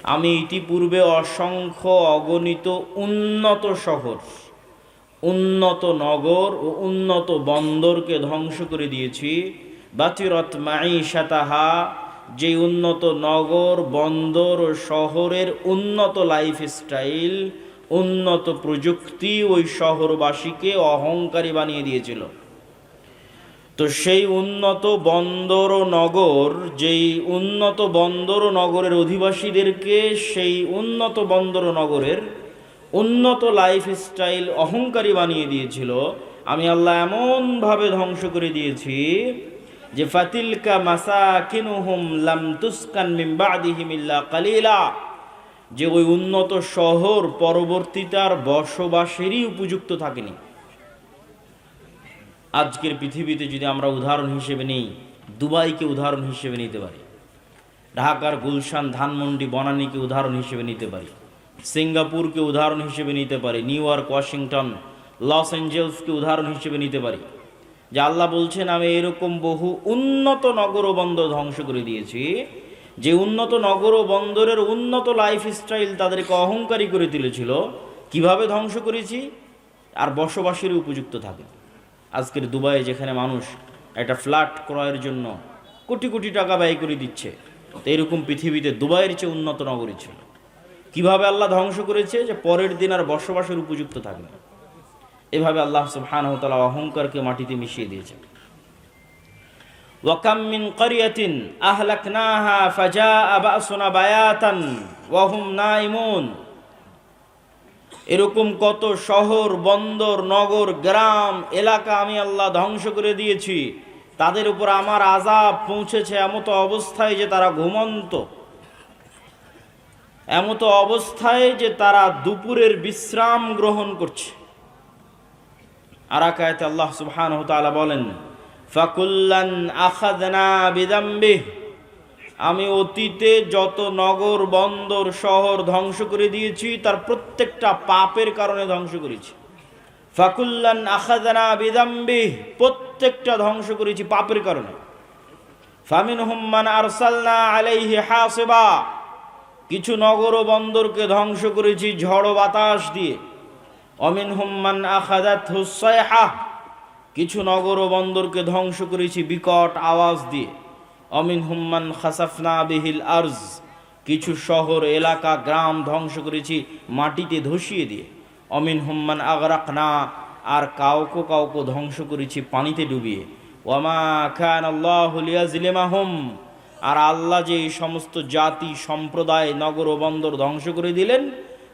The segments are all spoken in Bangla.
আমি ইতিপূর্বে অসংখ্য অগণিত উন্নত শহর, উন্নত নগর ও উন্নত বন্দরকে ধ্বংস করে দিয়েছি। বাতিরত মাঈশাতাহা, যে উন্নত নগর বন্দর ও শহরের উন্নত লাইফস্টাইল, উন্নত প্রযুক্তি ওই শহরবাসীকে অহংকারী বানিয়ে দিয়েছিল। তো সেই উন্নত বন্দর ও নগর, যেই উন্নত বন্দর ও নগরের অধিবাসীদেরকে সেই উন্নত বন্দর ও নগরের উন্নত লাইফস্টাইল অহংকারী বানিয়ে দিয়েছিল, আমি আল্লাহ এমনভাবে ধ্বংস করে দিয়েছি যে ফাতিলকা মাসাকিনুহুম লাম তুসকান মিন বাদিহিম ইল্লা কালিলা, যে ওই উন্নত শহর পরবর্তীতে আর বসবাসেরই উপযুক্ত থাকেনি। আজকের পৃথিবীতে যদি আমরা উদাহরণ হিসেবে নেই, দুবাইকে উদাহরণ হিসেবে নিতে পারি, ঢাকার গুলশান, ধানমন্ডি, বনানীকে উদাহরণ হিসেবে নিতে পারি, সিঙ্গাপুরকে উদাহরণ হিসেবে নিতে পারি, নিউ ইয়র্ক, ওয়াশিংটন, লস অ্যাঞ্জেলসকে উদাহরণ হিসেবে নিতে পারি, যে আল্লাহ বলছেন আমি এরকম বহু উন্নত নগর ও বন্দর ধ্বংস করে দিয়েছি, যে উন্নত নগর ও বন্দরের উন্নত লাইফস্টাইল তাদেরকে অহংকারী করে তুলেছিল। কিভাবে ধ্বংস করেছি? আর বসবাসের উপযুক্ত থাকে। আজকের দুবাইয়ে যেখানে মানুষ একটা ফ্ল্যাট ক্রয়ের জন্য কোটি কোটি টাকা ব্যয় করে দিচ্ছে, তো এরকম পৃথিবীতে দুবাইয়ের চেয়ে উন্নত নগরী ছিল। কিভাবে আল্লাহ ধ্বংস করেছে? যে পরের দিন আর বসবাসের উপযুক্ত থাকে না। এভাবে আল্লাহ সুবহানাহু ওয়া তাআলা অহংকারকে মাটিতে মিশিয়ে দিয়েছে। ওয়াকাম মিন ক্বরিয়াতিন আহলাকনাহা ফাজাআ বাসুনা বায়াতান ওয়া হুম নাইমুন, এরকম কত শহর, বন্দর, নগর, গ্রাম, এলাকা আমি আল্লাহ ধ্বংস করে দিয়েছি, তাদের উপর আমার আযাব পৌঁছেছে এমত অবস্থায় যে তারা ঘুমন্ত, এমত অবস্থায় যে তারা দুপুরের বিশ্রাম গ্রহণ করছে। আর এক আয়াতে আল্লাহ সুবহানাহু ওয়া তাআলা বলেন ফাকুল্লান আখাযনা বিযামবিহি, আমি অতীতে যত নগর, বন্দর, শহর ধ্বংস করে দিয়েছি তার প্রত্যেকটা পাপের কারণে ধ্বংস করেছি। ফাকুল্লান আখাযনা বিযামবিহি, প্রত্যেকটা ধ্বংস করেছি পাপের কারণে। ফামিনহুম মান আরসালনা আলাইহি হাসিবা, কিছু নগর ও বন্দরকে ধ্বংস করেছি ঝড় বাতাস দিয়ে। অমিনহুম মান আখাযাতহুস সায়হা, কিছু নগর ও বন্দরকে ধ্বংস করেছি বিকট আওয়াজ দিয়ে। অমিনহুম মান খাসাফনা বিহিল আরজ, কিছু শহর, এলাকা, গ্রাম ধ্বংস করেছি মাটিতে ধসিয়ে দিয়ে। অমিনহুম মান আগরাকনা, আর কাউকে কাউকে ধ্বংস করেছি পানিতে ডুবিয়ে। ওয়ামা কানাল্লাহু লিয়াজলিমাহুম, আর আল্লাহ যে এই সমস্ত জাতি, সম্প্রদায়, নগর ও বন্দর ধ্বংস করে দিলেন,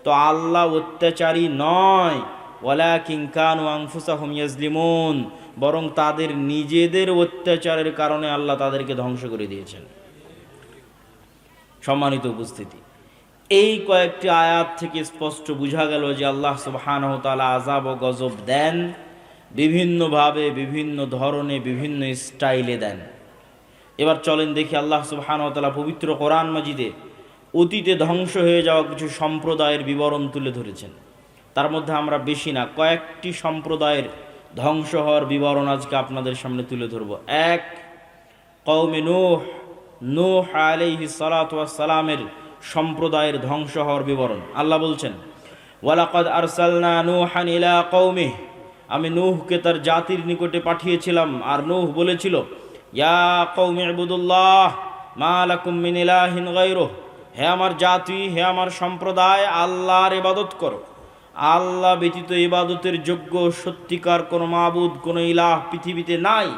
তো আল্লাহ অত্যাচারী নয়। ওয়ালাকিন কানু আনফুসাহুম ইয়াজলিমুন, বরং তাদের নিজেদের অত্যাচারের কারণে আল্লাহ তাদেরকে ধ্বংস করে দিয়েছেন। সম্মানিত উপস্থিতি, এই কয়েকটি আয়াত থেকে স্পষ্ট বোঝা গেল যে আল্লাহ সুবহানাহু ওয়া তাআলা আযাব ও গজব দেন, বিভিন্নভাবে, বিভিন্ন ধরনে, বিভিন্ন স্টাইলে দেন। এবার চলেন দেখি আল্লাহ সুবহানাহু ওয়া তাআলা পবিত্র কোরআন মাজিদে অতীতে ধ্বংস হয়ে যাওয়া কিছু সম্প্রদায়ের বিবরণ তুলে ধরেছেন। তার মধ্যে আমরা বেশি না, কয়েকটি সম্প্রদায়ের ধ্বংস হওয়ার বিবরণ আজকে আপনাদের সামনে তুলে ধরব। এক, কওমে নূহ, নূহ আলাইহিস সালাতু ওয়াস সালামের সম্প্রদায়ের ধ্বংস হওয়ার বিবরণ। আল্লাহ বলছেন ওয়ালাকাদ আরসালনা নূহান ইলা কওমিহি, আমি নূহকে তার জাতির নিকটে পাঠিয়েছিলাম, আর নূহ বলেছিল ইয়া কওমি ইবুদুল্লাহ মা লাকুম মিন ইলাহিন গায়রুহ, হে আমার জাতি, হে আমার সম্প্রদায়, আল্লাহর ইবাদত করো। আল্লাহ ব্যতীত ইবাদতের যোগ্য সত্যিকার কোনো মাবুদ, কোনো ইলাহ পৃথিবীতে নাই।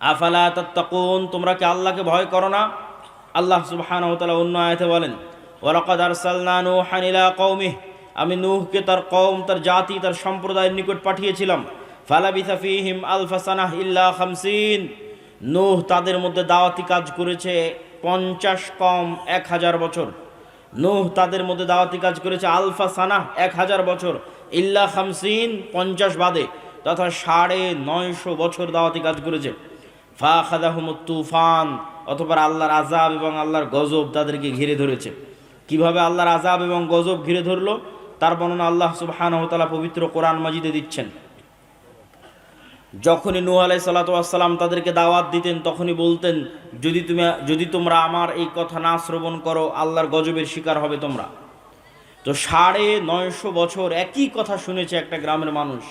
আফালা তাত্তাকুন, তোমরা কি আল্লাহকে ভয় করো না? আল্লাহ সুবহানাহু ওয়া তাআলা অন্য আয়াতে বলেন ওয়ালাকাদ আরসালনা নূহান ইলা কওমিহি, আমি নূহকে তার কওম, তার জাতি, তার সম্প্রদায়ের নিকট পাঠিয়েছিলাম। ফালাবিথা ফীহিম আলফা সানাহ ইল্লা 50, নূহ তাদের মধ্যে দাওয়াতি কাজ করেছে 50 কম 1000 বছর। নূহ তাদের মধ্যে দাওয়াতি কাজ করেছে আলফা সানাহ 1000 বছর, ইল্লা 50 50 বাদে, তথা 950 বছর দাওয়াতি কাজ করেছে। ফাখাযাহুমুত তুফান, অতঃপর আল্লাহর আযাব এবং আল্লাহর গজব তাদেরকে ঘিরে ধরেছে। কিভাবে আল্লাহর আযাব এবং গজব ঘিরে ধরলো তার বর্ণনা আল্লাহ সুবহানাহু ওয়া তাআলা পবিত্র কোরআন মাজিদে দিচ্ছেন। যখনই নূহ আলাইহিস সালাতু ওয়াস সালাম তাদেরকে দাওয়াত দিতেন তখনই বলতেন, যদি তোমরা আমার এই কথা না শ্রবণ করো আল্লাহর গজবের শিকার হবে তোমরা। তো 950 বছর একই কথা শুনেছে একটা গ্রামের মানুষ,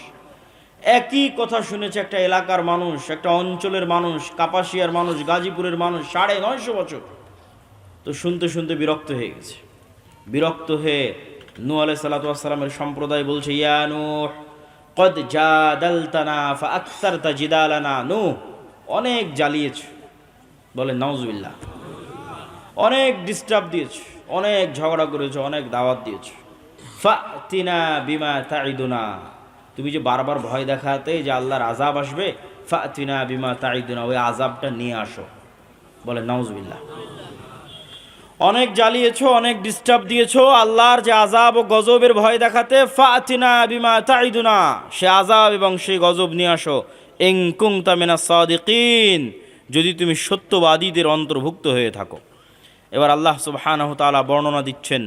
একই কথা শুনেছে একটা এলাকার মানুষ, একটা অঞ্চলের মানুষ, কাপাসিয়ার মানুষ, গাজীপুরের মানুষ, 950 বছর। তো শুনতে শুনতে বিরক্ত হয়ে গেছে। বিরক্ত হয়ে নূহ আলাইহিস সালাতু ওয়াস সালামের সম্প্রদায় বলছে, ইয়া নূহ কদ জাদালতানা ফাআকসারতা জিদালানা। নূহ, অনেক জ্বালিয়েছ, বলে নাউজুবিল্লাহ, অনেক ডিস্টার্ব দিয়েছ, অনেক ঝগড়া করেছ, অনেক দাওয়াত দিয়েছ। ফাতিনা বিমা তাইদুনা, তুমি যে বারবার ভয় দেখাতে যে আল্লাহর আযাব আসবে, ফাতিনা বিমা তাইদুনা, ওই আযাবটা নিয়ে আসো। বলে নাউজুবিল্লাহ, অনেক জ্বালিয়েছো, অনেক ডিস্টার্ব দিয়েছো, আল্লাহর যে আযাব ও গজবের ভয় দেখাতে, ফাতিনা বিমা তাইদুনা, সে আযাব এবং সেই গজব নিয়ে আসো। ইন কুনতা মিনাস সাদিকিন, যদি তুমি সত্যবাদীদের অন্তর্ভুক্ত হয়ে থাকো। এবার আল্লাহ সুবহানাহু ওয়া তাআলা বর্ণনা দিচ্ছেন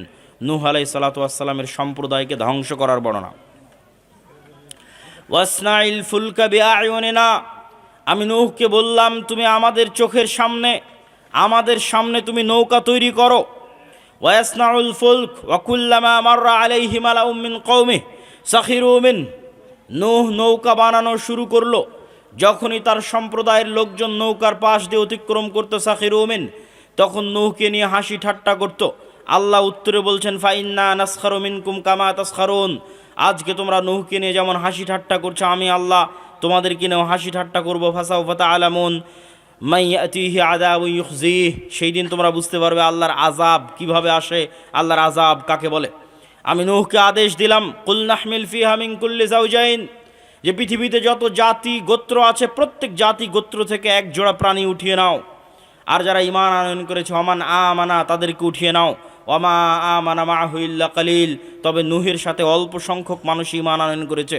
নূহ আলাইহিস সালাতু ওয়াস সালামের সম্প্রদায়কে ধ্বংস করার বর্ণনা। ওয়াসনাইল ফুলকা বিআয়ুনিনা, আমি নূহকে বললাম তুমি আমাদের চোখের সামনে, আমাদের সামনে তুমি নৌকা তৈরি করো। ওয়াসনাউল ফুলক ওয়া কুল্লামা মাররা আলাইহি মালাউম মিন কওমিহি সাখিরু মিন, নূহ নৌকা বানানো শুরু করলো। যখনই তার সম্প্রদায়ের লোকজন নৌকার পাশ দিয়ে অতিক্রম করতো, সাখিরু মিন, তখন নূহকে নিয়ে হাসি ঠাট্টা করত। আল্লাহ উত্তরে বলছেন, ফাইন্না নাসখারু মিনকুম কামা তাসখারুন, আজকে তোমরা নূহকে নিয়ে যেমন হাসি ঠাট্টা করছো, আমি আল্লাহ তোমাদেরকে নিয়েও হাসি ঠাট্টা করবো। ফাসাউফা তা'লামুন মান ইয়াতিহি আযাবুন ইউখজিহ, সেই দিন তোমরা বুঝতে পারবে আল্লাহর আযাব কিভাবে আসে, আল্লাহর আযাব কাকে বলে। আমি নূহকে আদেশ দিলাম, কুল নাহমিল ফিহা মিন কুল্লি যাওজাইন, যে পৃথিবীতে যত জাতি গোত্র আছে প্রত্যেক জাতি গোত্র থেকে এক জোড়া প্রাণী উঠিয়ে নাও। আর যারা ঈমান আনয়ন করেছে, ওমান আমানা, তাদেরকে উঠিয়ে নাও। ওয়ামা আমানা মাআহু ইল্লা কালিল, তবে নূহের সাথে অল্প সংখ্যক মানুষ ঈমান আনয়ন করেছে।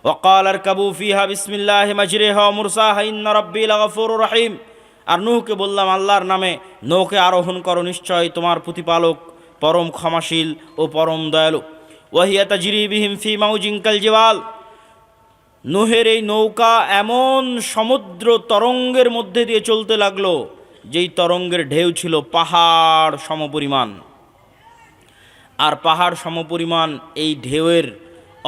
ওয়াকাল আরকাবু ফিহা বিসমিল্লাহি মাজরিহা ওয়া মুরসাহা ইন্না রাব্বি লাগাফুরুর রহিম, আর নূহকে বললাম আল্লাহর নামে নৌকে আরোহণ করো, নিশ্চয় তোমার প্রতিপালক পরম ক্ষমাশীল ও পরম দয়ালু। ওয়াহিয়া তাজরি বিহিম ফি মাউজিন কাল জিবাল, নূহের এই নৌকা এমন সমুদ্র তরঙ্গের মধ্যে দিয়ে চলতে লাগলো যেই তরঙ্গের ঢেউ ছিল পাহাড় সমপরিমাণ। আর পাহাড় সমপরিমাণ এই ঢেউয়ের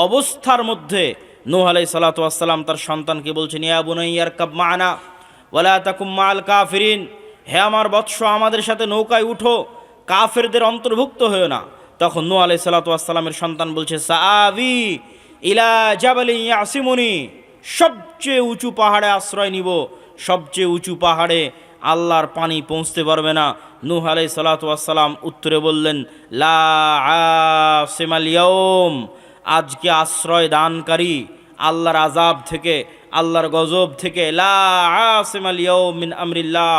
অবস্থার মধ্যে নূহ আলাইহিস সালাতু ওয়াস সালাম তার সন্তানকে বলছেন, ইয়া বুনাইয়া আরকাব মা'না ওয়ালা তাকুম মা'আল কাফিরিন, হে আমার বৎস আমাদের সাথে নৌকায় উঠো, কাফেরদের অন্তর্ভুক্ত হয়েও না। তখন নূহ আলাইহিস সালাতু ওয়াস সালামের সন্তান বলছে, সাআবি ইলা জাবালিন ইয়াসিমুনি, সবচেয়ে উঁচু পাহাড়ে আশ্রয় নিব। সবচেয়ে উঁচু পাহাড়ে আল্লাহর পানি পৌঁছতে পারবে না। নূহ আলাইহিস সালাতু ওয়াস সালাম উত্তরে বললেন, লা আসিমাল ইয়াউম, আজকে আশ্রয় দানকারী আল্লাহর আযাব থেকে, আল্লাহর গজব থেকে, লা আসিমাল ইয়াউম মিন আমরিল্লাহ,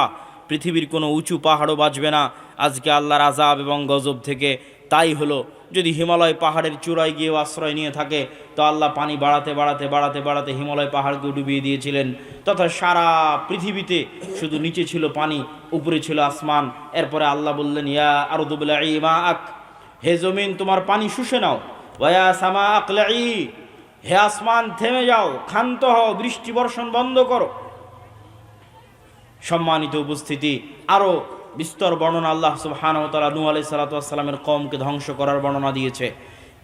পৃথিবীর কোনো উঁচু পাহাড়ও বাঁচবে না আজকে আল্লাহর আযাব এবং গজব থেকে। তাই হলো, যদি হিমালয় পাহাড়ের চূড়ায় গিয়েও আশ্রয় নিয়ে থাকে তো আল্লাহ পানি বাড়াতে বাড়াতে বাড়াতে বাড়াতে হিমালয় পাহাড়কে ডুবিয়ে দিয়েছিলেন, তথা সারা পৃথিবীতে শুধু নিচে ছিল পানি, উপরে ছিল আসমান। এরপরে আল্লাহ বললেন, ইয়া আরদু বলঈ মাআক, হে জমিন তোমার পানি শুষে নাও। ওয়া সামা আকলাই, হে আসমান থেমে যাও, ক্ষান্ত হও, বৃষ্টি বর্ষণ বন্ধ করো। সম্মানিত উপস্থিতি, আরও বিস্তর বর্ণনা আল্লাহ সুবহানাহু ওয়া তাআলা নূহ আলাইহিস সালাতু ওয়াস সালামের কওমকে ধ্বংস করার বর্ণনা দিয়েছে।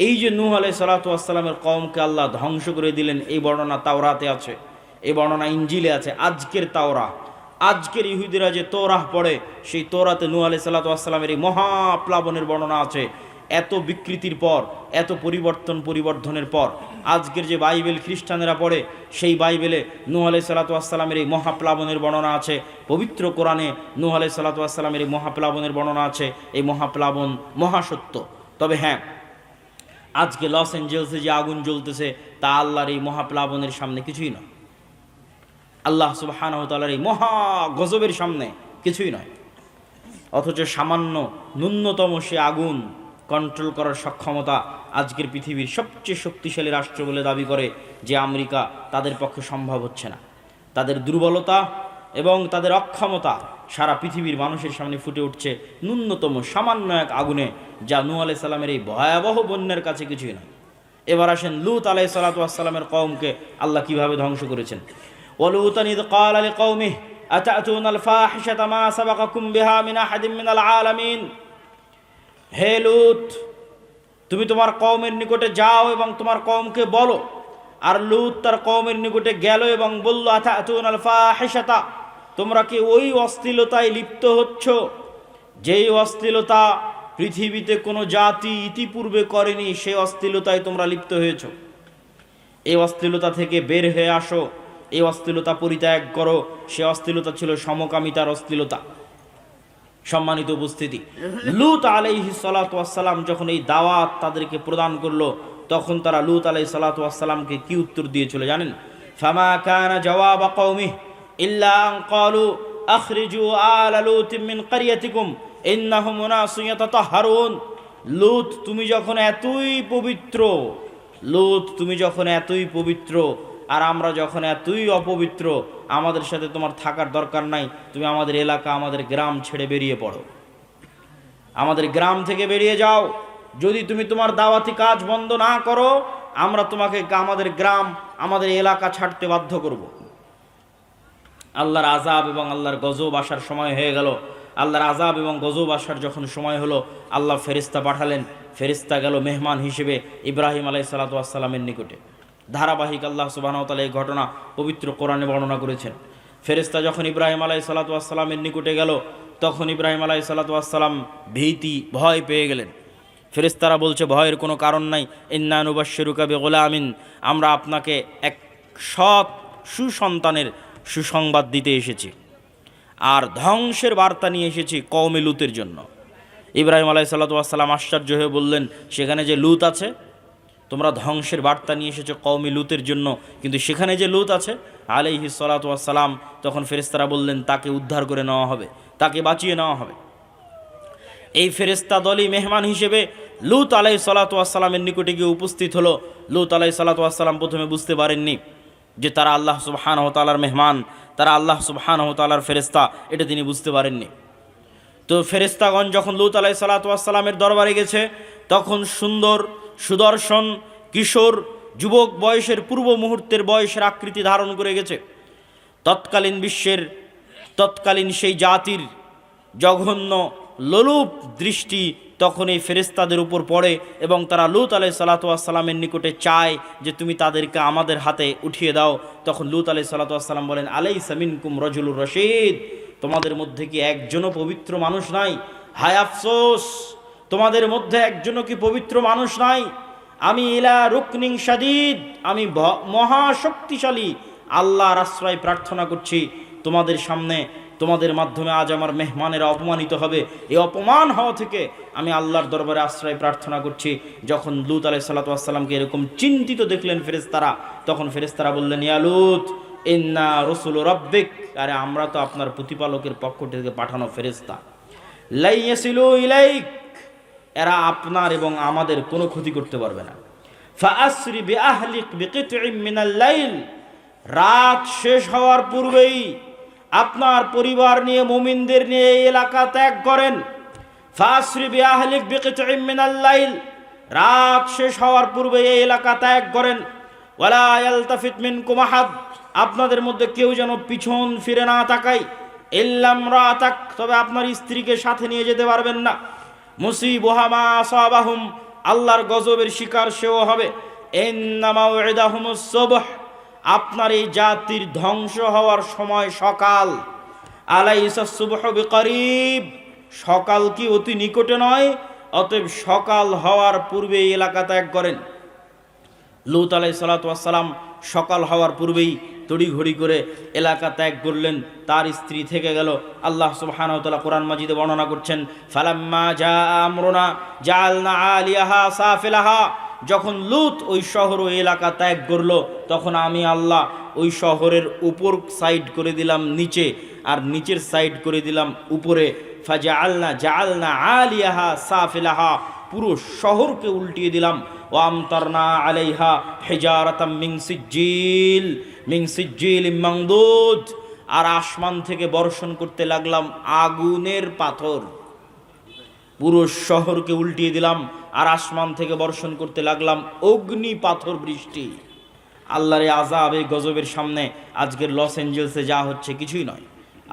এই যে নূহ আলাইহিস সালাতু ওয়াস সালামের কওমকে আল্লাহ ধ্বংস করে দিলেন, এই বর্ণনা তাওরাতে আছে, এই বর্ণনা ইনজিলে আছে। আজকের তাওরা, আজকের ইহুদিরা যে তৌরাহ পড়ে, সেই তৌরাতে নূহ আলাইহিস সালাতু ওয়াস সালামের এই মহাপ্লাবনের বর্ণনা আছে। এত বিকৃতির পর, এত পরিবর্ধনের পর আজকের যে বাইবেল খ্রিস্টানেরা পড়ে, সেই বাইবেলে নূহ আলাইহিস সালাতু ওয়াস সালামের এই মহাপ্লাবনের বর্ণনা আছে। পবিত্র কোরআনে নূহ আলাইহিস সালাতু ওয়াস সালামের এই মহাপ্লাবনের বর্ণনা আছে। এই মহাপ্লাবন মহাসত্য। তবে হ্যাঁ, আজকে লস অ্যাঞ্জেলসে যে আগুন জ্বলতেছে তা আল্লাহর এই মহাপ্লাবনের সামনে কিছুই নয়। আল্লাহ সুবহানাহু ওয়া তাআলার এই মহা গজবের সামনে কিছুই নয়। অথচ সামান্য ন্যূনতম সে আগুন কন্ট্রোল করার সক্ষমতা আজকের পৃথিবীর সবচেয়ে শক্তিশালী রাষ্ট্র বলে দাবি করে যে আমেরিকা, তাদের পক্ষে সম্ভব হচ্ছে না। তাদের দুর্বলতা এবং তাদের অক্ষমতা সারা পৃথিবীর মানুষের সামনে ফুটে উঠছে ন্যূনতম সামান্য এক আগুনে, যা নূহ আলাইহিস সালামের এই ভয়াবহ বন্যার কাছে কিছুই নয়। এবার আসেন লূত আলাইহিস সালাতু ওয়াস সালামের কওমকে আল্লাহ কিভাবে ধ্বংস করেছেন। ওয়ালুতান ইয ক্বালা লিকাওমিহি আতাতুনাল ফাহিশাতা মা সাবাকাকুম বিহা মিন আহাদিন মিনাল আলামিন। হে লূত, তুমি তোমার কওমের নিকটে যাও এবং তোমার কওমকে বলো। আর লূত তার কওমের নিকটে গেল এবং বলল, আতাতুনাল ফাহিশাতা, তোমরা কি ওই অশ্লীলতায় লিপ্ত হচ্ছ যেই অশ্লীলতা পৃথিবীতে কোনো জাতি ইতিপূর্বে করেনি, সেই অশ্লীলতায় তোমরা লিপ্ত হয়েছ। এই অশ্লীলতা থেকে বের হয়ে আসো, এই অশ্লীলতা পরিত্যাগ করো। সে অশ্লীলতা ছিল সমকামিতার অশ্লীলতা। সম্মানিত উপস্থিতি, লূত আলাইহিস সালাতু ওয়াস সালাম যখন এই দাওয়াত তাদেরকে প্রদান করলো, তখন তারা লূত আলাইহিস সালাতু ওয়াস সালামকে কি উত্তর দিয়েছিল জানেন? ফামা কানা জওয়াব কওমিহি ইল্লা আন ক্বালু আখরিজু আলা লূতিন মিন ক্বরিয়াতিকুম ইন্নাহুম উনাসুন ইয়াতাতাহহারুন। লূত, তুমি যখন এতই পবিত্র, লূত তুমি যখন এতই পবিত্র আর আমরা যখন এতই অপবিত্র, আমাদের সাথে তোমার থাকার দরকার নাই। তুমি আমাদের এলাকা, আমাদের গ্রাম ছেড়ে বেরিয়ে পড়ো, আমাদের গ্রাম থেকে বেরিয়ে যাও। যদি তুমি তোমার দাওয়াতি কাজ বন্ধ না করো, আমরা তোমাকে আমাদের গ্রাম, আমাদের এলাকা ছাড়তে বাধ্য করব। আল্লাহর আযাব এবং আল্লাহর গজব আসার সময় হয়ে গেল। আল্লাহর আযাব এবং গজব আসার যখন সময় হলো, আল্লাহ ফেরেশতা পাঠালেন। ফেরেশতা গেল মেহমান হিসেবে ইব্রাহিম আলাইহিস সালাতু ওয়াস সালামের নিকটে। ধারাবাহিক আল্লাহ সুবহানাহু ওয়া তাআলা এই ঘটনা পবিত্র কোরআনে বর্ণনা করেছেন। ফেরেশতা যখন ইব্রাহিম আলাইহিস সালাতু ওয়াস সালামের নিকটে গেল, তখন ইব্রাহিম আলাইহিস সালাতু ওয়াস সালাম ভয় পেয়ে গেলেন। ফেরেশতারা বলছে, ভয়ের কোনো কারণ নাই। ইন্না নুবাশশিরুকা বিগুলামিন, আমরা আপনাকে এক সৎ সুসন্তানের সুসংবাদ দিতে এসেছি আর ধ্বংসের বার্তা নিয়ে এসেছি কওমে লূতের জন্য। ইব্রাহিম আলাইহিস সালাতু ওয়াস সালাম আশ্চর্য হয়ে বললেন, সেখানে যে লূত আছে, তোমরা ধ্বংসের বার্তা নিয়ে এসেছো কওমে লূতের জন্য, কিন্তু সেখানে যে লূত আছে আলাইহিস সালাতু ওয়াস সালাম, তখন ফেরেশতারা বললেন, তাকে উদ্ধার করে নেওয়া হবে, তাকে বাঁচিয়ে নেওয়া হবে। এই ফেরেশতা দলই মেহমান হিসেবে লূত আলাইহিস সালাতু ওয়াস সালামের নিকটে গিয়ে উপস্থিত হলো। লূত আলাইহিস সালাতু ওয়াস সালাম প্রথমে বুঝতে পারেননি যে তারা আল্লাহ সুবহানাহু ওয়া তাআলার মেহমান, তারা আল্লাহ সুবহানাহু ওয়া তাআলার ফেরেশতা, এটা তিনি বুঝতে পারেননি। তো ফেরেশতাগণ যখন লূত আলাইহিস সালাতু ওয়াস সালামের দরবারে গেছে, তখন সুন্দর সুদর্শন কিশোর যুবক বয়সের পূর্ব মুহূর্তের বয়সের আকৃতি ধারণ করে গেছে। তৎকালীন সেই জাতির জঘন্য লোলুপ দৃষ্টি তখন এই ফেরেশতাদের উপর পড়ে এবং তারা লূত আলাইহিস সালাতু ওয়াস সালামের নিকটে চায় যে তুমি তাদেরকে আমাদের হাতে উঠিয়ে দাও। তখন লূত আলাইহিস সালাতু ওয়াস সালাম বলেন, আলাইসা মিনকুম রাজুলুর রশীদ, তোমাদের মধ্যে কি একজনও পবিত্র মানুষ নাই? হায় আফসোস, তোমাদের মধ্যে একজনও কি পবিত্র মানুষ নাই? আমি ইলা রুকনিন শাদীদ, আমি মহাশক্তিশালী আল্লাহর আশ্রয় প্রার্থনা করছি। তোমাদের সামনে, তোমাদের মাধ্যমে আজ আমার মেহমানেরা অপমানিত হবে, এই অপমান হওয়া থেকে আমি আল্লাহর দরবারে আশ্রয় প্রার্থনা করছি। যখন লূত আলাইহিস সালাতু ওয়াস সালামকে এরকম চিন্তিত দেখলেন ফেরেশতারা, তখন ফেরেশতারা বললেন, ইয়া লূত ইন্না রাসূল রাব্বিক, আরে আমরা তো আপনার প্রতিপালকের পক্ষ থেকে পাঠানো ফেরেশতা। লা ইয়াসিলু ইলাইক, এরা আপনার এবং আমাদের কোনো ক্ষতি করতে পারবে না। ফাআসরি বিআহলিক বিকিতইম মিনাল লাইল, রাত শেষ হওয়ার পূর্বেই আপনার পরিবার নিয়ে, মুমিনদের নিয়ে এই এলাকা ত্যাগ করেন। ফাআসরি বিআহলিক বিকিতইম মিনাল লাইল, রাত শেষ হওয়ার পূর্বে এই এলাকা ত্যাগ করেন। ওয়ালা ইয়ালতাফিত মিনকুম আহাদ, আপনাদের মধ্যে কেউ যেন পিছন ফিরে না তাকায়। ইল্লা ইমরাতাক, তবে আপনার স্ত্রীকে সাথে নিয়ে যেতে পারবেন না। মুসিবুহা মা আসাবাহুম, আল্লাহর গজবের শিকার সেও হবে। ইন্না মাউইদাহুমুস সুবহ, আপনার এই জাতির ধ্বংস হওয়ার সময় সকাল। আলাইসাস সুবহু বিকরিব, সকাল কি অতি নিকটে নয়? অতএব সকাল হওয়ার পূর্বে এই এলাকা ত্যাগ করেন। লূত আলাইহিস সালাতু ওয়াস সালাম সকাল হওয়ার পূর্বেই তড়িঘড়ি করে এলাকা ত্যাগ করলেন, তার স্ত্রী থেকে গেল। আল্লাহ সুবহানাহু ওয়া তাআলা কোরআন মাজিদে বর্ণনা করছেন, ফালাম্মা জা আমরুনা জাআলনা আলিয়াহা সাফিলাহা, যখন লূত ওই শহর ও এলাকা ত্যাগ করলো, তখন আমি আল্লাহ ওই শহরের উপর সাইড করে দিলাম নিচে, আর নিচের সাইড করে দিলাম উপরে। জাআলনা আলিয়াহা সাফিলাহা, পুরো শহরকে উল্টিয়ে দিলাম। ওয়া আমতারনা আলাইহা হিজারাতাম মিন সিজ্জিল মামদুদ, আর আসমান থেকে বর্ষণ করতে লাগলাম আগুনের পাথর। পুরো শহরকে উল্টিয়ে দিলাম আর আসমান থেকে বর্ষণ করতে লাগলাম অগ্নি পাথর বৃষ্টি। আল্লাহর এই আযাব, এই গজবের সামনে আজকের লস অ্যাঞ্জেলসে যা হচ্ছে কিছুই নয়।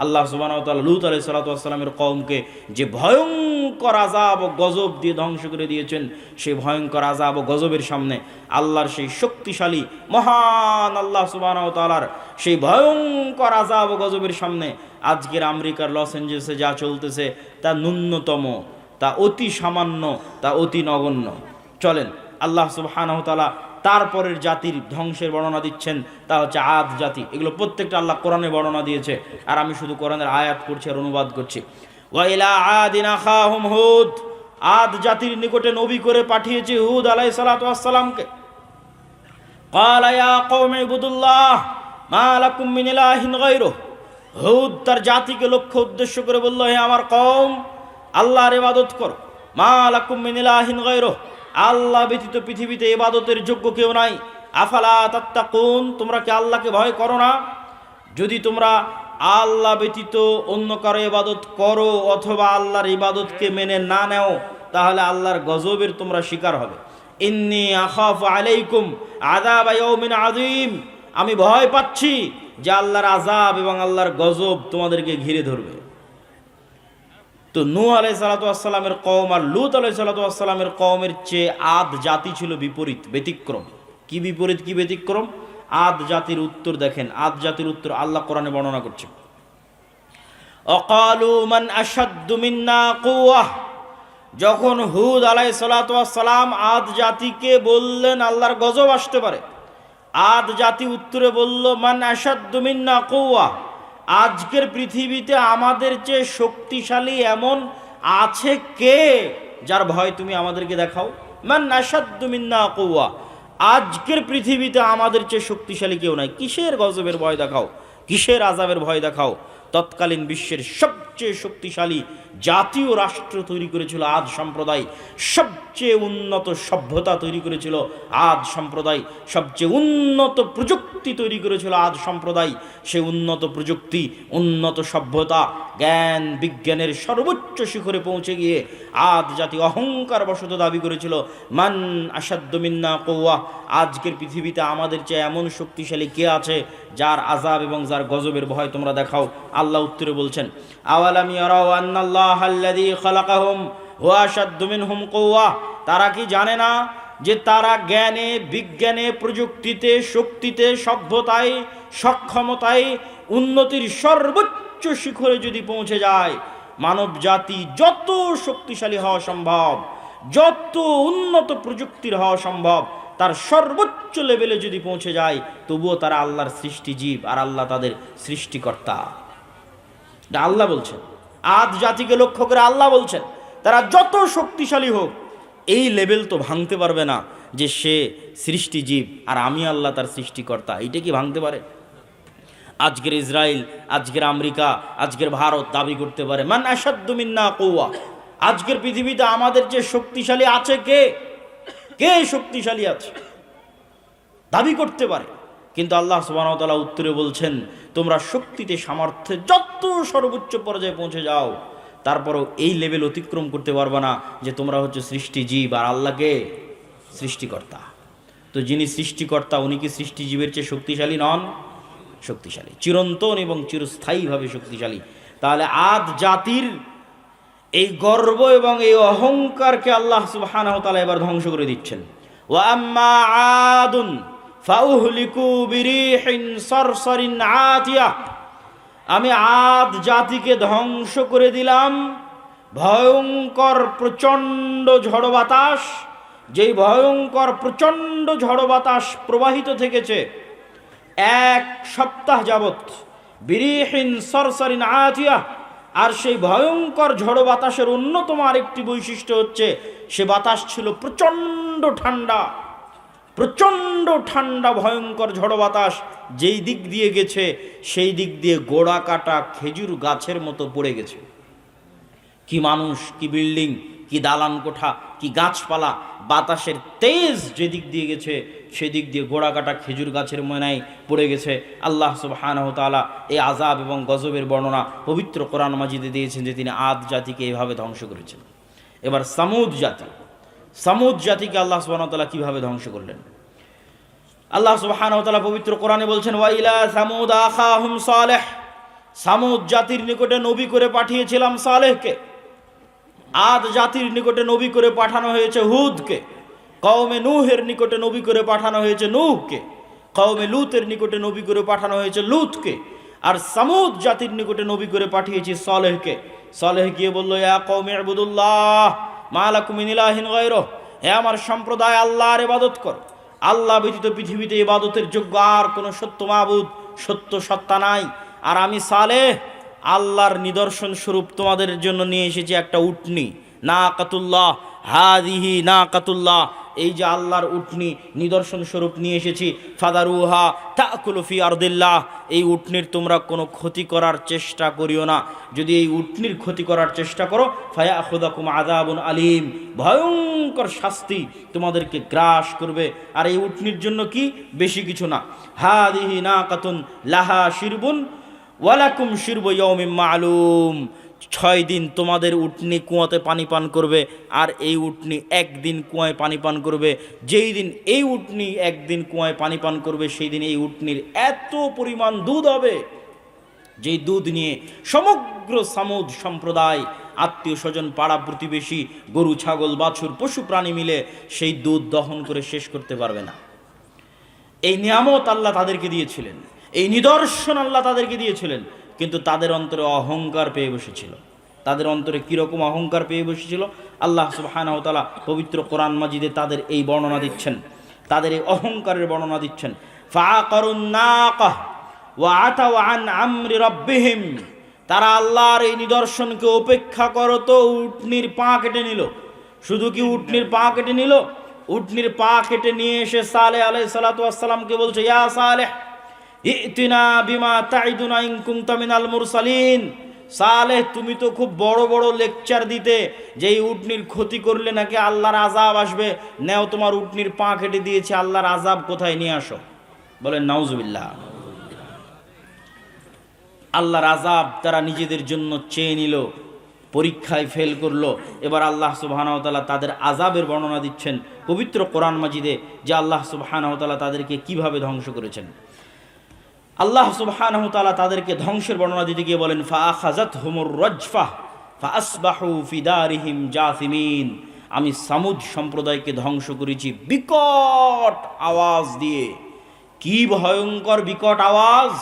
আল্লাহ সুবহানাহু ওয়া তাআলা লূত আলাইহিস সালাতু ওয়াস সালামের কওমকে যে ভয়ঙ্কর আযাব ও গজব দিয়ে ধ্বংস করে দিয়েছেন, সেই ভয়ঙ্কর আযাব ও গজবের সামনে আল্লাহর সেই শক্তিশালী মহান আল্লাহ সুবহানাহু ওয়া তাআলার সেই ভয়ঙ্কর আযাব ও গজবের সামনে আজকের আমেরিকার লস অ্যাঞ্জেলসে যা চলতেছে তা ন্যূনতম, তা অতি সামান্য, তা অতি নগণ্য। চলেন আল্লাহ সুবহানাহু ওয়া তাআলা তারপরের জাতির ধ্বংসের বর্ণনা দিচ্ছেন, তা হচ্ছে আদ জাতি। এগুলো প্রত্যেকটা আল্লাহ কোরআনে বর্ণনা দিয়েছে, আর আমি শুধু কোরআনের আয়াত করছি আর অনুবাদ করছি। ওয়া ইলা আদিন আখাহুম হুদ, আদ জাতির নিকটে নবী করে পাঠিয়েছি হুদ আলাইহিস সালাতু ওয়াস সালামকে। ক্বালা ইয়া কওমি ইবুদুল্লাহ মা লাকুম মিন ইলাহিন গায়রুহু, হুদ তার জাতিকে লক্ষ্য উদ্দেশ্য করে বলল, হে আমার কওম, আল্লাহর ইবাদত করো। মা লাকুম মিন ইলাহিন গায়রুহু, আল্লাহ ব্যতীত পৃথিবীতে ইবাদতের যোগ্য কেউ নাই। আফালা তাত্তাকুন, তোমরা কি আল্লাহকে ভয় করো না? যদি তোমরা আল্লাহ ব্যতীত অন্য কারো ইবাদত করো অথবা আল্লাহর ইবাদতকে মেনে না নেও, তাহলে আল্লাহর গজবের তোমরা শিকার হবে। ইন্নী আখাফু আলাইকুম আযাবা ইয়াউমিন আযীম, আমি ভয় পাচ্ছি যে আল্লাহর আযাব এবং আল্লাহর গজব তোমাদেরকে ঘিরে ধরবে। তো নূহ আলাইহিস সালাতু ওয়াস সালামের কওম আর লূত আলাইহিস সালাতু ওয়াস সালামের কওমের চেয়ে আদ জাতি ছিল বিপরীত, ব্যতিক্রম। কি বিপরীত, কি ব্যতিক্রম? আদ জাতির উত্তর দেখেন, আদ জাতির উত্তর আল্লাহ কোরআনে বর্ণনা করছে। অকালু মান আশাদ্দু মিন্না কুওয়াহ, যখন হুদ আলাইহিস সালাতু ওয়াস সালাম আদ জাতিকে বললেন আল্লাহর গজব আসতে পারে, আদ জাতি উত্তরে বলল, মান আশাদ্দু মিন্না কুওয়াহ, আজকের পৃথিবীতে আমাদের চেয়ে শক্তিশালী এমন আছে কে যার ভয় তুমি আমাদেরকে দেখাও? মান আশাদ্দু মিন্না কুওয়া, আজকের পৃথিবীতে আমাদের চেয়ে শক্তিশালী কেউ নাই, কিসের গজবের ভয় দেখাও, কিসের আযাবের ভয় দেখাও? তৎকালীন বিশ্বের সবচেয়ে শক্তিশালী জাতীয় রাষ্ট্র তৈরি করেছিল আদ সম্প্রদায়, সবচেয়ে উন্নত সভ্যতা তৈরি করেছিল আদ সম্প্রদায়, সবচেয়ে উন্নত প্রযুক্তি তৈরি করেছিল আদ সম্প্রদায়। সে উন্নত প্রযুক্তি, উন্নত সভ্যতা, জ্ঞান বিজ্ঞানের সর্বোচ্চ শিখরে পৌঁছে গিয়ে আদ জাতি অহংকার বশত দাবি করেছিল, মান আশাদ্দু মিন্না কুওয়া, আজকের পৃথিবীতে আমাদের চেয়ে এমন শক্তিশালী কে আছে যার আযাব এবং যার গজবের ভয় তোমরা দেখাও? আল্লাহ উত্তরে বলছেন, আওয়ালাম ইয়ারাউ আন্নাল্লাহাল্লাযী খালাকাহুম হুয়া আশাদ্দু মিনহুম কুওয়া, তারা কি জানে না যে তারা জ্ঞানে বিজ্ঞানে প্রযুক্তিতে শক্তিতে সভ্যতায় সক্ষমতায় উন্নতির সর্বোচ্চ শিখরে যদি পৌঁছে যায়, মানব জাতি যত শক্তিশালী হওয়া সম্ভব, যত উন্নত প্রযুক্তির হওয়া সম্ভব, তার সর্বোচ্চ লেভেলে যদি পৌঁছে যায়, তবুও তারা আল্লাহর সৃষ্টি জীব আর আল্লাহ তাদের সৃষ্টিকর্তা। এটা আল্লাহ বলছেন, আদ জাতিকে লক্ষ্য করে আল্লাহ বলছেন, তারা যত শক্তিশালী হোক এই লেভেল তো ভাঙতে পারবে না যে সে সৃষ্টি জীব আর আমি আল্লাহ তার সৃষ্টিকর্তা। এইটা কি ভাঙতে পারে? আজকের ইসরায়েল, আজকের আমেরিকা, আজকের ভারত দাবি করতে পারে, মান আশাদ্দু মিন্না কুওয়া, আজকের পৃথিবীতে আমাদের যে শক্তিশালী আছে কে, কে শক্তিশালী আছে দাবি করতে পারে। কিন্তু আল্লাহ সুবহানাহু ওয়া তাআলা উত্তরে বলছেন, তোমরা শক্তিতে সামর্থ্যে যত সর্বোচ্চ পর্যায়ে পৌঁছে যাও, তারপরও এই লেভেল অতিক্রম করতে পারবে না যে তোমরা হচ্ছে সৃষ্টিজীব আর আল্লাহকে সৃষ্টিকর্তা। তো যিনি সৃষ্টিকর্তা উনি কি সৃষ্টিজীবের চেয়ে শক্তিশালী নন? শক্তিশালী, চিরন্তন এবং চিরস্থায়ীভাবে শক্তিশালী। তাহলে আদ জাতির এই গর্ব এবং এই অহংকারকে আল্লাহ সুবহানাহু ওয়া তাআলা এবার ধ্বংস করে দিচ্ছেন। ওয়া আম্মা আদুন ফাউহলিকু বিরিহিন সারসারিন আতিয়া, আমি আদ জাতিকে ধ্বংস করে দিলাম ভয়ঙ্কর প্রচণ্ড ঝড় বাতাস, যেই ভয়ঙ্কর প্রচণ্ড ঝড় বাতাস প্রবাহিত থেকেছে 1 সপ্তাহ যাবৎ। বিরিহিন সারসারিন আতিয়া, আর সেই ভয়ঙ্কর ঝড় বাতাসের অন্যতম আরেকটি বৈশিষ্ট্য হচ্ছে সে বাতাস ছিল প্রচণ্ড ঠান্ডা, প্রচণ্ড ঠান্ডা ভয়ঙ্কর ঝড় বাতাস যেই দিক দিয়ে গেছে সেই দিক দিয়ে গোড়া কাটা খেজুর গাছের মতো পড়ে গেছে। কি মানুষ, কি বিল্ডিং, কি দালান কোঠা, কি গাছপালা, বাতাসের তেজ যেদিক দিয়ে গেছে সেদিক দিয়ে গোড়া কাটা খেজুর গাছের ময়নায় পড়ে গেছে। আল্লাহ সুবহানাহু ওয়া তাআলা এই আযাব এবং গজবের বর্ণনা পবিত্র কোরআন মাজিদে দিয়েছেন যে তিনি আদ জাতিকে এইভাবে ধ্বংস করেছেন। এবার সামুদ জাতি, সামুদ জাতিকে আল্লাহ সুবহানাহু ওয়া তাআলা কিভাবে ধ্বংস করলেন। আল্লাহ সুবহানাহু ওয়া তাআলা পবিত্র কোরআনে বলছেন, ওয়া ইলা সামুদ আখাহুম সালেহ, সামুদ জাতির নিকটে নবী করে পাঠিয়েছিলাম সালেহকে। আদ জাতির নিকটে নবী করে পাঠানো হয়েছে হুদকে। কওমে নূহের নিকটে নবী করে পাঠানো হয়েছে নূহকে। কওমে লূতের নিকটে নবী করে পাঠানো হয়েছে লূতকে। আর সামুদ জাতির নিকটে নবী করে পাঠিয়েছি সালেহকে। সালেহ গিয়ে বলল, ইয়া কওমি ইবুদুল্লাহ মা লাকুম মিন ইলাহিন গায়রুহ, হে আমার সম্প্রদায়, আল্লাহর ইবাদত কর। আল্লাহ ব্যতীত পৃথিবীতে ইবাদতের যোগ্য আর কোনো সত্য মাবুদ, সত্য সত্তা নাই। আর আমি সালেহ আল্লাহর নিদর্শন স্বরূপ তোমাদের জন্য নিয়ে এসেছি একটা উটনি, নাকাতুল্লাহ, হাদিহি নাকাতুল্লাহ, এই যে আল্লাহর উটনি নিদর্শন স্বরূপ নিয়ে এসেছি। ফাদারুহা তাকুলু ফি আরদিল্লাহ, এই উটনির তোমরা কোনো ক্ষতি করার চেষ্টা করিও না। যদি এই উটনির ক্ষতি করার চেষ্টা করো, ফায়াখুযাকুম আযাবুন আলীম, ভয়ঙ্কর শাস্তি তোমাদেরকে গ্রাস করবে। আর এই উটনির জন্য কি, বেশি কিছু না। হাদিহি নাকাতুন লাহা শিরবুন ওয়ালাকুম শিরবু ইয়াউমিন মা'লুম, 6 দিন তোমাদের উটনি কুয়াতে পানি পান করবে, আর এই উটনি একদিন কুয়ায় পানি পান করবে। যেই দিন এই উটনি একদিন কুয়ায় পানি পান করবে, সেই দিন এই উটনির এত পরিমাণ দুধ হবে, যেই দুধ নিয়ে সমগ্র সামুদ সম্প্রদায়, আত্মীয় স্বজন, পাড়া প্রতিবেশী, গরু ছাগল বাছুর পশু প্রাণী মিলে সেই দুধ দহন করে শেষ করতে পারবে না। এই নিয়ামত আল্লাহ তাদেরকে দিয়েছিলেন, এই নিদর্শন আল্লাহ তাদেরকে দিয়েছিলেন, কিন্তু তাদের অন্তরে অহংকার পেয়ে বসেছিল। তাদের অন্তরে কীরকম অহংকার পেয়ে বসেছিল, আল্লাহ সুবহানাহু ওয়া তাআলা পবিত্র কোরআন মাজিদে তাদের এই বর্ণনা দিচ্ছেন, তাদের এই অহংকারের বর্ণনা দিচ্ছেন। ফাআকারুন নাকাহ ওয়া আতাউ আন আমরি রাব্বিহিম, তারা আল্লাহর এই নিদর্শনকে উপেক্ষা করত, উটনির পা কেটে নিল। শুধু কি উটনির পা কেটে নিল, উটনির পা কেটে নিয়ে এসে সালেহ আলাইহিস সালাতু ওয়াস সালামকে বলছে, ইয়া সালেহ ইতিনা বিমা তাইদুনা ইন কুনতা মিনাল মুরসালিন। সালেহ, তুমি তো খুব বড় বড় লেকচার দিতে যে এই উটনির ক্ষতি করলে নাকি আল্লাহর আযাব আসবে, নেও তোমার উটনির পা কেটে দিয়েছে, আল্লাহর আযাব কোথায় নিয়ে আসো। বলেন নাউজুবিল্লাহ। আল্লাহর আযাব তারা নিজেদের জন্য চেয়ে নিল, পরীক্ষায় ফেল করলো। এবার আল্লাহ সুবহানাহু ওয়া তাআলা তাদের আযাবের বর্ণনা দিচ্ছেন পবিত্র কোরআন মাজিদে, যে আল্লাহ সুবহানাহু ওয়া তাআলা তাদেরকে কিভাবে ধ্বংস করেছেন। আল্লাহ সুবহানাহু ওয়া তাআলা তাদেরকে ধ্বংসের বর্ণনা দিতে গিয়ে বলেন, ফাআখাযাতহুমুর রাজফা ফাআসবাহু ফি দারিহিম জাসিমিন, আমি সামুদ সম্প্রদায়কে ধ্বংস করেছি বিকট আওয়াজ দিয়ে। কি ভয়ঙ্কর বিকট আওয়াজ,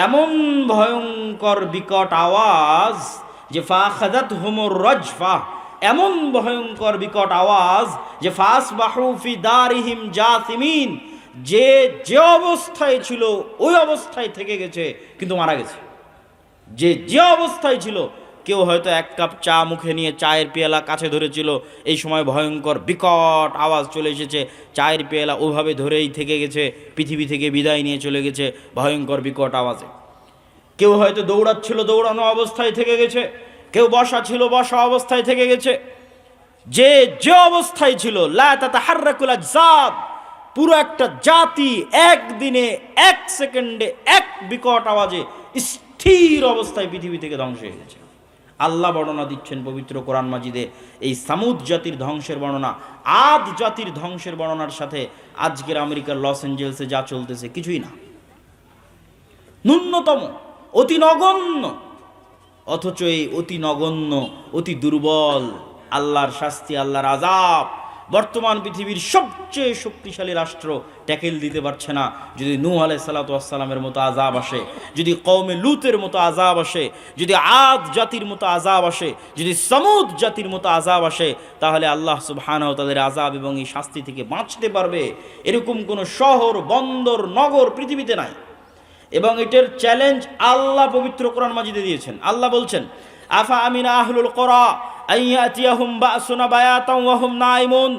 এমন ভয়ঙ্কর বিকট আওয়াজ যে ফাআখাযাতহুমুর রাজফা, এমন ভয়ঙ্কর বিকট আওয়াজ যে ফাআসবাহু ফি দারিহিম জাসিমিন, যে যে অবস্থায় ছিল ওই অবস্থায় থেকে গেছে, কিন্তু মারা গেছে। যে যে অবস্থায় ছিল, কেউ হয়তো এক কাপ চা মুখে নিয়ে চায়ের পেয়ালা কাছে ধরেছিল, এই সময় ভয়ঙ্কর বিকট আওয়াজ চলে এসেছে, চায়ের পেয়ালা ওভাবে ধরেই থেকে গেছে, পৃথিবী থেকে বিদায় নিয়ে চলে গেছে ভয়ঙ্কর বিকট আওয়াজে। কেউ হয়তো দৌড়াচ্ছিল, দৌড়ানো অবস্থায় থেকে গেছে, কেউ বসা ছিল, বসা অবস্থায় থেকে গেছে। যে যে অবস্থায় ছিল, লা তাতাহাররাকুল আজসাদ, পুরো একটা জাতি একদিনে, এক সেকেন্ডে, এক বিকট আওয়াজে স্থির অবস্থায় পৃথিবী থেকে ধ্বংস হয়ে গেছে। আল্লাহ বর্ণনা দিচ্ছেন পবিত্র কোরআন মাজিদে এই সামুদ জাতির ধ্বংসের বর্ণনা। আদ জাতির ধ্বংসের বর্ণনার সাথে আজকের আমেরিকার লস অ্যাঞ্জেলসে যা চলতেছে কিছুই না, ন্যূনতম, অতি নগণ্য। অথচ এই অতি নগণ্য, অতি দুর্বল আল্লাহর শাস্তি, আল্লাহর আযাব বর্তমান পৃথিবীর সবচেয়ে শক্তিশালী রাষ্ট্র ট্যাকেল দিতে পারছে না। যদি নূহ আলাইহিস সালাতু ওয়াস সালামের মতো আযাব আসে, যদি কওমে লূতের মতো আযাব আসে, যদি আদ জাতির মতো আযাব আসে, যদি সামুদ জাতির মতো আযাব আসে, তাহলে আল্লাহ সুবহানাহু ওয়া তাআলার আযাব এবং এই শাস্তি থেকে বাঁচতে পারবে এরকম কোনো শহর, বন্দর, নগর পৃথিবীতে নাই। এবং এটার চ্যালেঞ্জ আল্লাহ পবিত্র কোরআন মাজিদে দিয়েছেন। আল্লাহ বলছেন, আফা আমিনা আহলুল কুরা আইয়াতিয়াহুম বাসুনা বায়াতাও ওয়া হুম নাইমুন,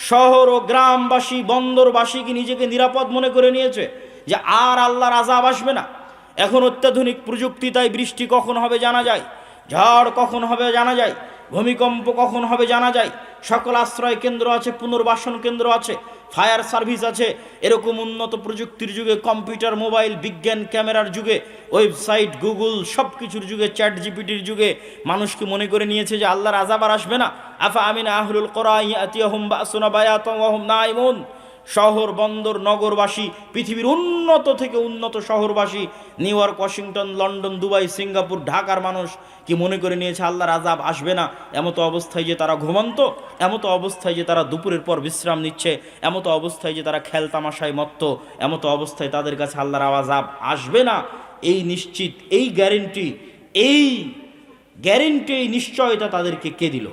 শহর ও গ্রামবাসী, বন্দরবাসী কি নিজেকে নিরাপদ মনে করে নিয়েছে যে আর আল্লাহর আযাব আসবে না? এখন অত্যাধুনিক প্রযুক্তি, তাই বৃষ্টি কখন হবে জানা যায়, ঝড় কখন হবে জানা যায়, ভূমিকম্প কখন হবে জানা যায়, সকল আশ্রয় কেন্দ্র আছে, পুনর্বাসন কেন্দ্র আছে, ফায়ার সার্ভিস আছে। এরকম উন্নত প্রযুক্তির যুগে, কম্পিউটার, মোবাইল, বিজ্ঞান, ক্যামেরার যুগে, ওয়েবসাইট, গুগল, সব কিছুর যুগে, চ্যাট জিপিটির যুগে মানুষকে মনে করে নিয়েছে যে আল্লাহর আযাব আর আসবে না। আফা আমিনা আহলুল কুরা ইয়াতিয়াহুম বাসুনা বায়াতান ওয়া হুম নাইমুন। শহর, বন্দর, নগরবাসী, পৃথিবীর উন্নত থেকে উন্নত শহরবাসী, New York, Washington, London, Dubai, Singapore, ঢাকার মানুষ কি মনে করে নিয়েছে আল্লাহর আযাব আসবে না? এমত অবস্থায় যে তারা ঘুমন্ত, এমত অবস্থায় যে তারা দুপুরের পর বিশ্রাম নিচ্ছে, এমত অবস্থায় যে তারা খেল তামাশায় মত্ত, এমত অবস্থায় তাদের কাছে আল্লাহর আযাব আসবে না, এই নিশ্চিত, এই গ্যারেন্টি, এই নিশ্চয়তা তাদেরকে কে দিল?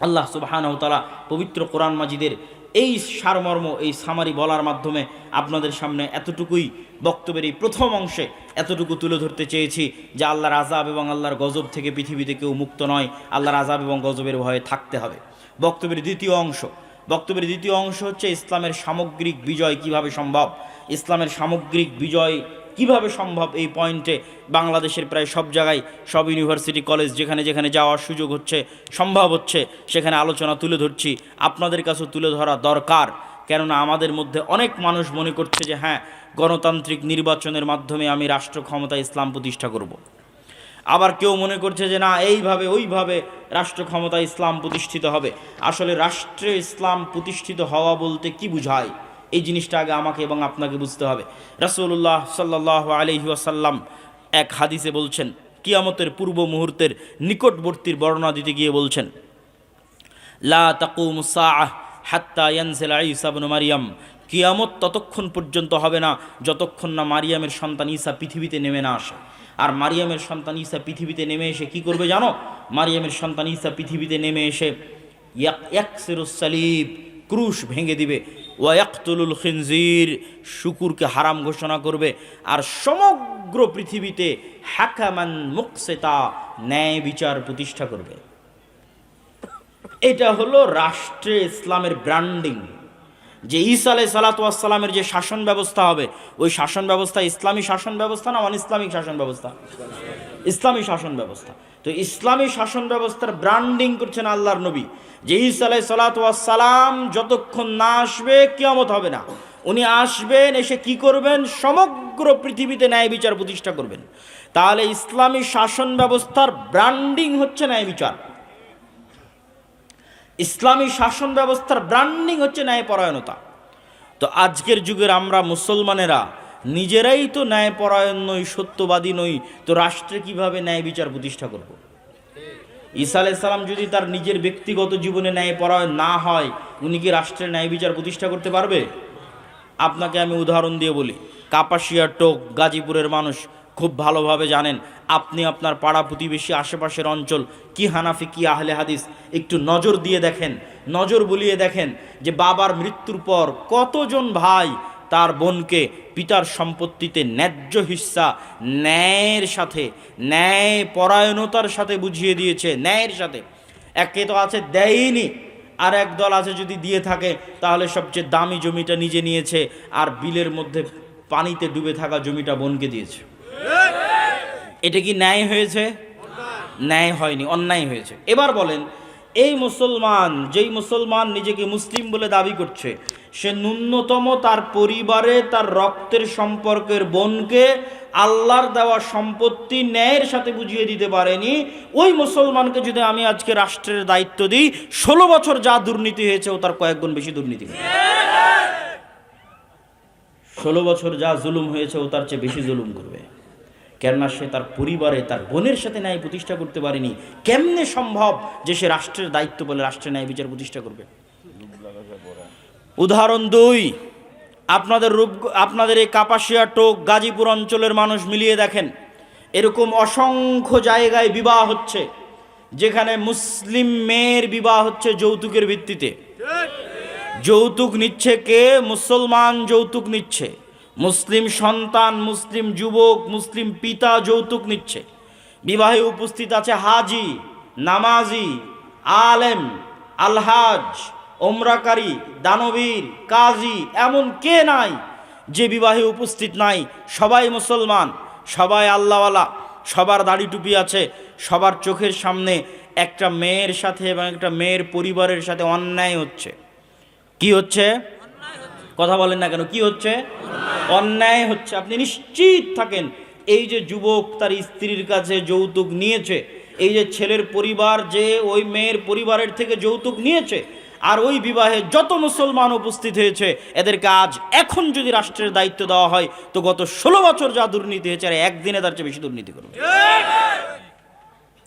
আল্লাহ সুবহানাহু ওয়া তাআলা পবিত্র কোরআন মাজিদের এই সারমর্ম, এই সামারি বলার মাধ্যমে আপনাদের সামনে এতটুকুই, বক্তব্যের এই প্রথম অংশে এতটুকু তুলে ধরতে চেয়েছি যে আল্লাহর আযাব এবং আল্লাহর গজব থেকে পৃথিবীতে কেউ মুক্ত নয়, আল্লাহর আযাব এবং গজবের ভয়ে থাকতে হবে। বক্তব্যের দ্বিতীয় অংশ হচ্ছে ইসলামের সামগ্রিক বিজয় কিভাবে সম্ভব। ইসলামের সামগ্রিক বিজয় কিভাবে সম্ভব, এই পয়েন্টে বাংলাদেশের প্রায় সব জায়গায়, সব ইউনিভার্সিটি, কলেজ, যেখানে যেখানে যাওয়ার সুযোগ হচ্ছে, সম্ভব হচ্ছে, সেখানে আলোচনা তুলে ধরছি। আপনাদের কাছেও তুলে ধরা দরকার, কেননা আমাদের মধ্যে অনেক মানুষ মনে করছে যে হ্যাঁ, গণতান্ত্রিক নির্বাচনের মাধ্যমে আমি রাষ্ট্র ক্ষমতা ইসলাম প্রতিষ্ঠা করব। আবার কেউ মনে করছে যে না, এইভাবে ওইভাবে রাষ্ট্র ক্ষমতা ইসলাম প্রতিষ্ঠিত হবে। আসলে রাষ্ট্রে ইসলাম প্রতিষ্ঠিত হওয়া বলতে কি বুঝায়, এই জিনিসটা আগে আমাকে এবং আপনাকে বুঝতে হবে। রাসূলুল্লাহ সাল্লাল্লাহু আলাইহি ওয়াসাল্লাম এক হাদিসে বলছেন, কিয়ামতের পূর্ব মুহূর্তের নিকটবর্তীর বর্ণনা দিতে গিয়ে বলছেন, লা তাকুমুস সাআহ হাত্তা ইয়ানজিলা ঈসা ইবনে মারইয়াম। কিয়ামত ততক্ষণ পর্যন্ত হবে না যতক্ষণ না মারিয়ামের সন্তান ঈসা পৃথিবীতে নেমে না আসে। আর মারিয়ামের সন্তান ঈসা পৃথিবীতে নেমে এসে কি করবে জানো? মারিয়ামের সন্তান ঈসা পৃথিবীতে নেমে এসে ইয়াকসিরুস সালিব, ক্রুশ ভেঙে দিবে, ওয়া ইয়াকতুলুল খিনজির, শুকুরকে হারাম ঘোষণা করবে, আর সমগ্র পৃথিবীতে হাকামান মুকসিতা, ন্যায় বিচার প্রতিষ্ঠা করবে। এটা হলো রাষ্ট্রে ইসলামের ব্র্যান্ডিং। যে ঈসা আলাইহিস সালাতু ওয়াস সালামের যে শাসন ব্যবস্থা হবে, ওই শাসন ব্যবস্থা ইসলামী শাসন ব্যবস্থা না অন ইসলামিক শাসন ব্যবস্থা? ইসলামী শাসন ব্যবস্থা। তো ইসলামী শাসন ব্যবস্থার ব্র্যান্ডিং করছেন আল্লাহর নবী, যে ঈসা আলাইহিস সালাতু ওয়াস সালাম যতক্ষণ না আসবে কিয়ামত হবে না। উনি আসবেন, এসে কি করবেন? সমগ্র পৃথিবীতে ন্যায় বিচার প্রতিষ্ঠা করবেন। তাহলে ইসলামী শাসন ব্যবস্থার ব্র্যান্ডিং হচ্ছে ন্যায় বিচার। ইসলামী শাসন ব্যবস্থার ব্র্যান্ডিং হচ্ছে ন্যায়পরায়ণতা। তো আজকের যুগের আমরা মুসলমানেরা নিজেরাই তো ন্যায়পরায়ণ নই, সত্যবাদী নই, তো রাষ্ট্রে কিভাবে ন্যায় বিচার প্রতিষ্ঠা করব? ঈসা আলাইহিস সালাম যদি তার নিজের ব্যক্তিগত জীবনে ন্যায়পরায়ণ না হয়, উনি কি রাষ্ট্রের ন্যায় বিচার প্রতিষ্ঠা করতে পারবে? আপনাকে আমি উদাহরণ দিয়ে বলি, কাপাসিয়া টোক, গাজীপুরের মানুষ খুব ভালোভাবে জানেন। আপনি আপনার পাড়া প্রতিবেশী, আশেপাশের অঞ্চল, কি হানাফি কি আহলে হাদিস, একটু নজর দিয়ে দেখেন, নজর বুলিয়ে দেখেন যে বাবার মৃত্যুর পর কতজন ভাই তার বোনকে পিতার সম্পত্তিতে ন্যায্য হিস্সা ন্যায়ের সাথে, ন্যায় পরায়ণতার সাথে বুঝিয়ে দিয়েছে, ন্যায়ের সাথে। একে তো আছে দেয়নি, আর এক দল আছে যদি দিয়ে থাকে তাহলে সবচেয়ে দামি জমিটা নিজে নিয়েছে, আর বিলের মধ্যে পানিতে ডুবে থাকা জমিটা বোনকে দিয়েছে। এটা কি ন্যায় হয়েছে? ন্যায় হয়নি, অন্যায় হয়েছে। এবার বলেন, এই মুসলমান, যেই মুসলমান নিজেকে মুসলিম বলে দাবি করছে, সে ন্যূনতম তার পরিবারে তার রক্তের সম্পর্কের বোনকে আল্লাহর দেওয়া সম্পত্তি ন্যায়ের সাথে বুঝিয়ে দিতে পারেনি। ওই মুসলমানকে যদি আমি আজকে রাষ্ট্রের দায়িত্ব দিই, 16 বছর যা দুর্নীতি হয়েছে ও তার কয়েক গুণ বেশি দুর্নীতি হয়েছে। 16 বছর যা জুলুম হয়েছে ও তার চেয়ে বেশি জুলুম করবে, কেননা সে তার পরিবারে তার বোনের সাথে ন্যায় প্রতিষ্ঠা করতে পারেনি। কেমনে সম্ভব যে সে রাষ্ট্রের দায়িত্ব বলে রাষ্ট্রের ন্যায় বিচার প্রতিষ্ঠা করবে? উদাহরণ 2, আপনাদের এই কাপাসিয়া টোক, গাজীপুর অঞ্চলের মানুষ মিলিয়ে দেখেন, এরকম অসংখ্য জায়গায় বিবাহ হচ্ছে যেখানে মুসলিম মেয়ের বিবাহ হচ্ছে যৌতুকের ভিত্তিতে। যৌতুক নিচ্ছে কে? মুসলমান যৌতুক নিচ্ছে, মুসলিম সন্তান, মুসলিম যুবক, মুসলিম পিতা যৌতুক নিচ্ছে। বিবাহে উপস্থিত আছে হাজি, নামাজি, আলেম, আলহাজ, ওমরাকারী, দানবীর, কাজী, এমন কে নাই যে বিবাহে উপস্থিত নাই? সবাই মুসলমান, সবাই আল্লাহওয়ালা, সবার দাড়ি টুপি আছে, সবার চোখের সামনে একটা মেয়ের সাথে এবং একটা মেয়ের পরিবারের সাথে অন্যায় হচ্ছে। কি হচ্ছে? কথা বলেন না কেন? কি হচ্ছে? অন্যায় হচ্ছে। আপনি নিশ্চিত থাকেন, এই যে যুবক তার স্ত্রীর কাছে যৌতুক নিয়েছে, এই যে ছেলের পরিবার যে ওই মেয়ের পরিবারের থেকে যৌতুক নিয়েছে, আর ওই বিবাহে যত মুসলমান উপস্থিত হয়েছে, এদেরকে আজ এখন যদি রাষ্ট্রের দায়িত্ব দেওয়া হয়, তো গত 16 বছর যা দুর্নীতি হয়েছে, আর একদিনে তার চেয়ে বেশি দুর্নীতি করবে।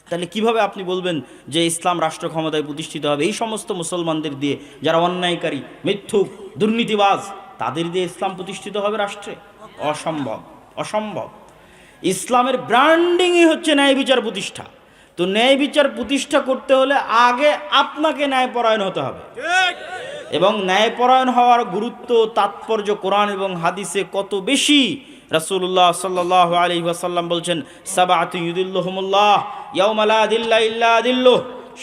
তাহলে কিভাবে আপনি বলবেন যে ইসলাম রাষ্ট্র ক্ষমতায় প্রতিষ্ঠিত হবে? এই সমস্ত মুসলমানদের দিয়ে, যারা অন্যায়কারী, মিথ্যুক, দুর্নীতিবাজ, তাদের দিয়ে ইসলাম প্রতিষ্ঠিত হবে রাষ্ট্রে? অসম্ভব, অসম্ভব। ইসলামের ব্র্যান্ডিংই হচ্ছে ন্যায় বিচার প্রতিষ্ঠা। তো ন্যায় বিচার প্রতিষ্ঠা করতে হলে আগে আপনাকে ন্যায়পরায়ণ হতে হবে, এবং ন্যায়পরায়ণ হওয়ার গুরুত্ব, তাৎপর্য কোরআন এবং হাদিসে কত বেশি। রাসূলুল্লাহ সাল্লাল্লাহু আলাইহি ওয়াসাল্লাম বলছেন, সাবআতু ইউদিল্লুহুমুল্লাহ ইয়াওমা লা দিল্লা ইল্লা দিল্লুহ,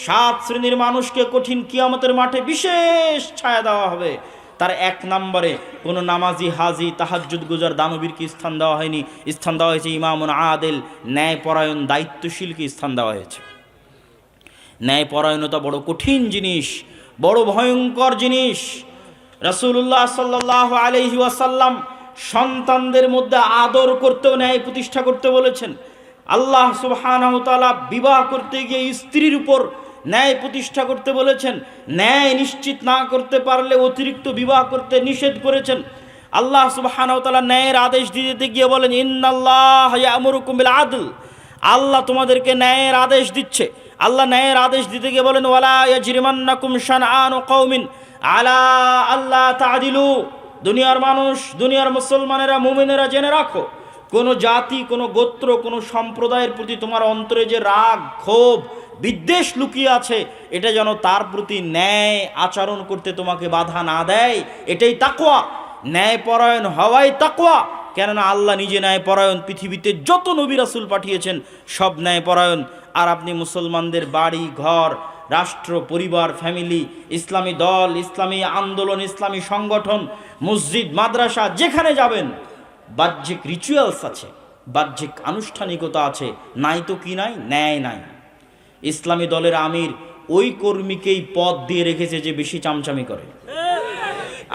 7 শ্রেণীর মানুষকে কঠিন কিয়ামতের মাঠে বিশেষ ছায়া দেওয়া হবে। তার 1 নম্বরে কোনো নামাজি, হাজি, তাহাজ্জুদ গুজার দানবীরকে স্থান দেওয়া হয়নি, স্থান দেওয়া হয়েছে ইমামুন আদিল, ন্যায়পরায়ণ দায়িত্বশীলকে স্থান দেওয়া হয়েছে। ন্যায়পরায়ণতা বড় কঠিন জিনিস, বড় ভয়ঙ্কর জিনিস। রাসূলুল্লাহ সাল্লাল্লাহু আলাইহি ওয়াসাল্লাম সন্তানদের মধ্যে আদর করতেও ন্যায় প্রতিষ্ঠা করতে বলেছেন। আল্লাহ সুবহানাহু ওয়া তাআলা বিবাহ করতে গিয়ে স্ত্রীর উপর ন্যায় প্রতিষ্ঠা করতে বলেছেন। ন্যায় নিশ্চিত না করতে পারলে অতিরিক্ত বিবাহ করতে নিষেধ করেছেন। আল্লাহ সুবহানাহু ওয়া তাআলা ন্যায়ের আদেশ দিতে গিয়ে বলেন, ইন্নাল্লাহা ইয়া'মুরুকুম বিল আদল, আল্লাহ তোমাদেরকে ন্যায়ের আদেশ দিচ্ছে। আল্লাহ ন্যায়ের আদেশ দিতে গিয়ে বলেন, ওয়ালা ইয়াজরিমান্নাকুম শানআনু কওমিন আলা আল্লা তা'দিলু, দুনিয়ার মানুষ, দুনিয়ার মুসলমানেরা, মুমিনেরা জেনে রাখো, কোনো জাতি, কোনো গোত্র, কোনো সম্প্রদায়ের প্রতি তোমার অন্তরে যে রাগ, ক্ষোভ, বিদ্বেষ লুকিয়ে আছে, এটা যেন তার প্রতি ন্যায় আচরণ করতে তোমাকে বাধা না দেয়। এটাই তাকওয়া, ন্যায়পরায়ণ হওয়াই তাকওয়া। কেননা আল্লাহ নিজে ন্যায়পরায়ণ, পৃথিবীতে যত নবী রাসূল পাঠিয়েছেন সব ন্যায়পরায়ণ। আর আপনি মুসলমানদের বাড়ি ঘর, রাষ্ট্র, পরিবার, ফ্যামিলি, ইসলামী দল, ইসলামী আন্দোলন, ইসলামী সংগঠন, মসজিদ, মাদ্রাসা, যেখানে যাবেন বাহ্যিক রিচুয়ালস আছে, বাহ্যিক আনুষ্ঠানিকতা আছে, নাই তো কি নাই? ন্যায় নাই। ইসলামী দলের আমির ওই কর্মীকেই পদ দিয়ে রেখেছে যে বেশি চামচামি করে,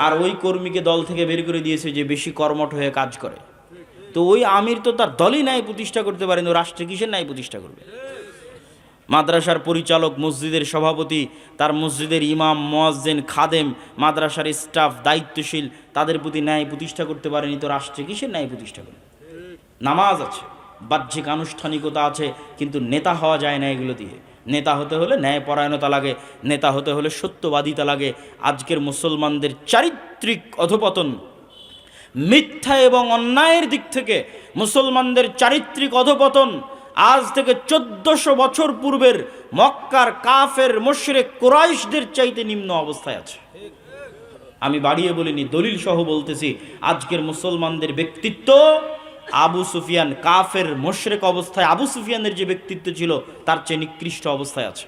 আর ওই কর্মীকে দল থেকে বের করে দিয়েছে যে বেশি কর্মঠ হয়ে কাজ করে। তো ওই আমির তো তার দলই ন্যায় প্রতিষ্ঠা করতে পারেন, ও রাষ্ট্রে কিসের ন্যায় প্রতিষ্ঠা করবে? মাদ্রাসার পরিচালক, মসজিদের সভাপতি, তার মসজিদের ইমাম, মুয়াজ্জিন, খাদেম, মাদ্রাসার স্টাফ, দায়িত্বশীল, তাদের প্রতি ন্যায় প্রতিষ্ঠা করতে পারেনি, তো রাষ্ট্রে কিসের ন্যায় প্রতিষ্ঠা করবে? নামাজ আছে, বাহ্যিক আনুষ্ঠানিকতা আছে, কিন্তু নেতা হওয়া যায় না এগুলো দিয়ে। নেতা হতে হলে ন্যায়পরায়ণতা লাগে, নেতা হতে হলে সত্যবাদিতা লাগে। আজকের মুসলমানদের চারিত্রিক অধপতন, মিথ্যা এবং অন্যায়ের দিক থেকে মুসলমানদের চারিত্রিক অধপতন আজ থেকে 1400 বছর পূর্বের মক্কার কাফের মুশরিক কুরাইশদের চাইতে নিম্ন অবস্থায় আছে। আমি বাড়িয়ে বলিনি, দলিল সহ বলতেছি, আজকের মুসলমানদের ব্যক্তিত্ব আবু সুফিয়ান, কাফের মুশরিক অবস্থায় আবু সুফিয়ানের যে ব্যক্তিত্ব ছিল তার চেয়ে নিকৃষ্ট অবস্থায় আছে।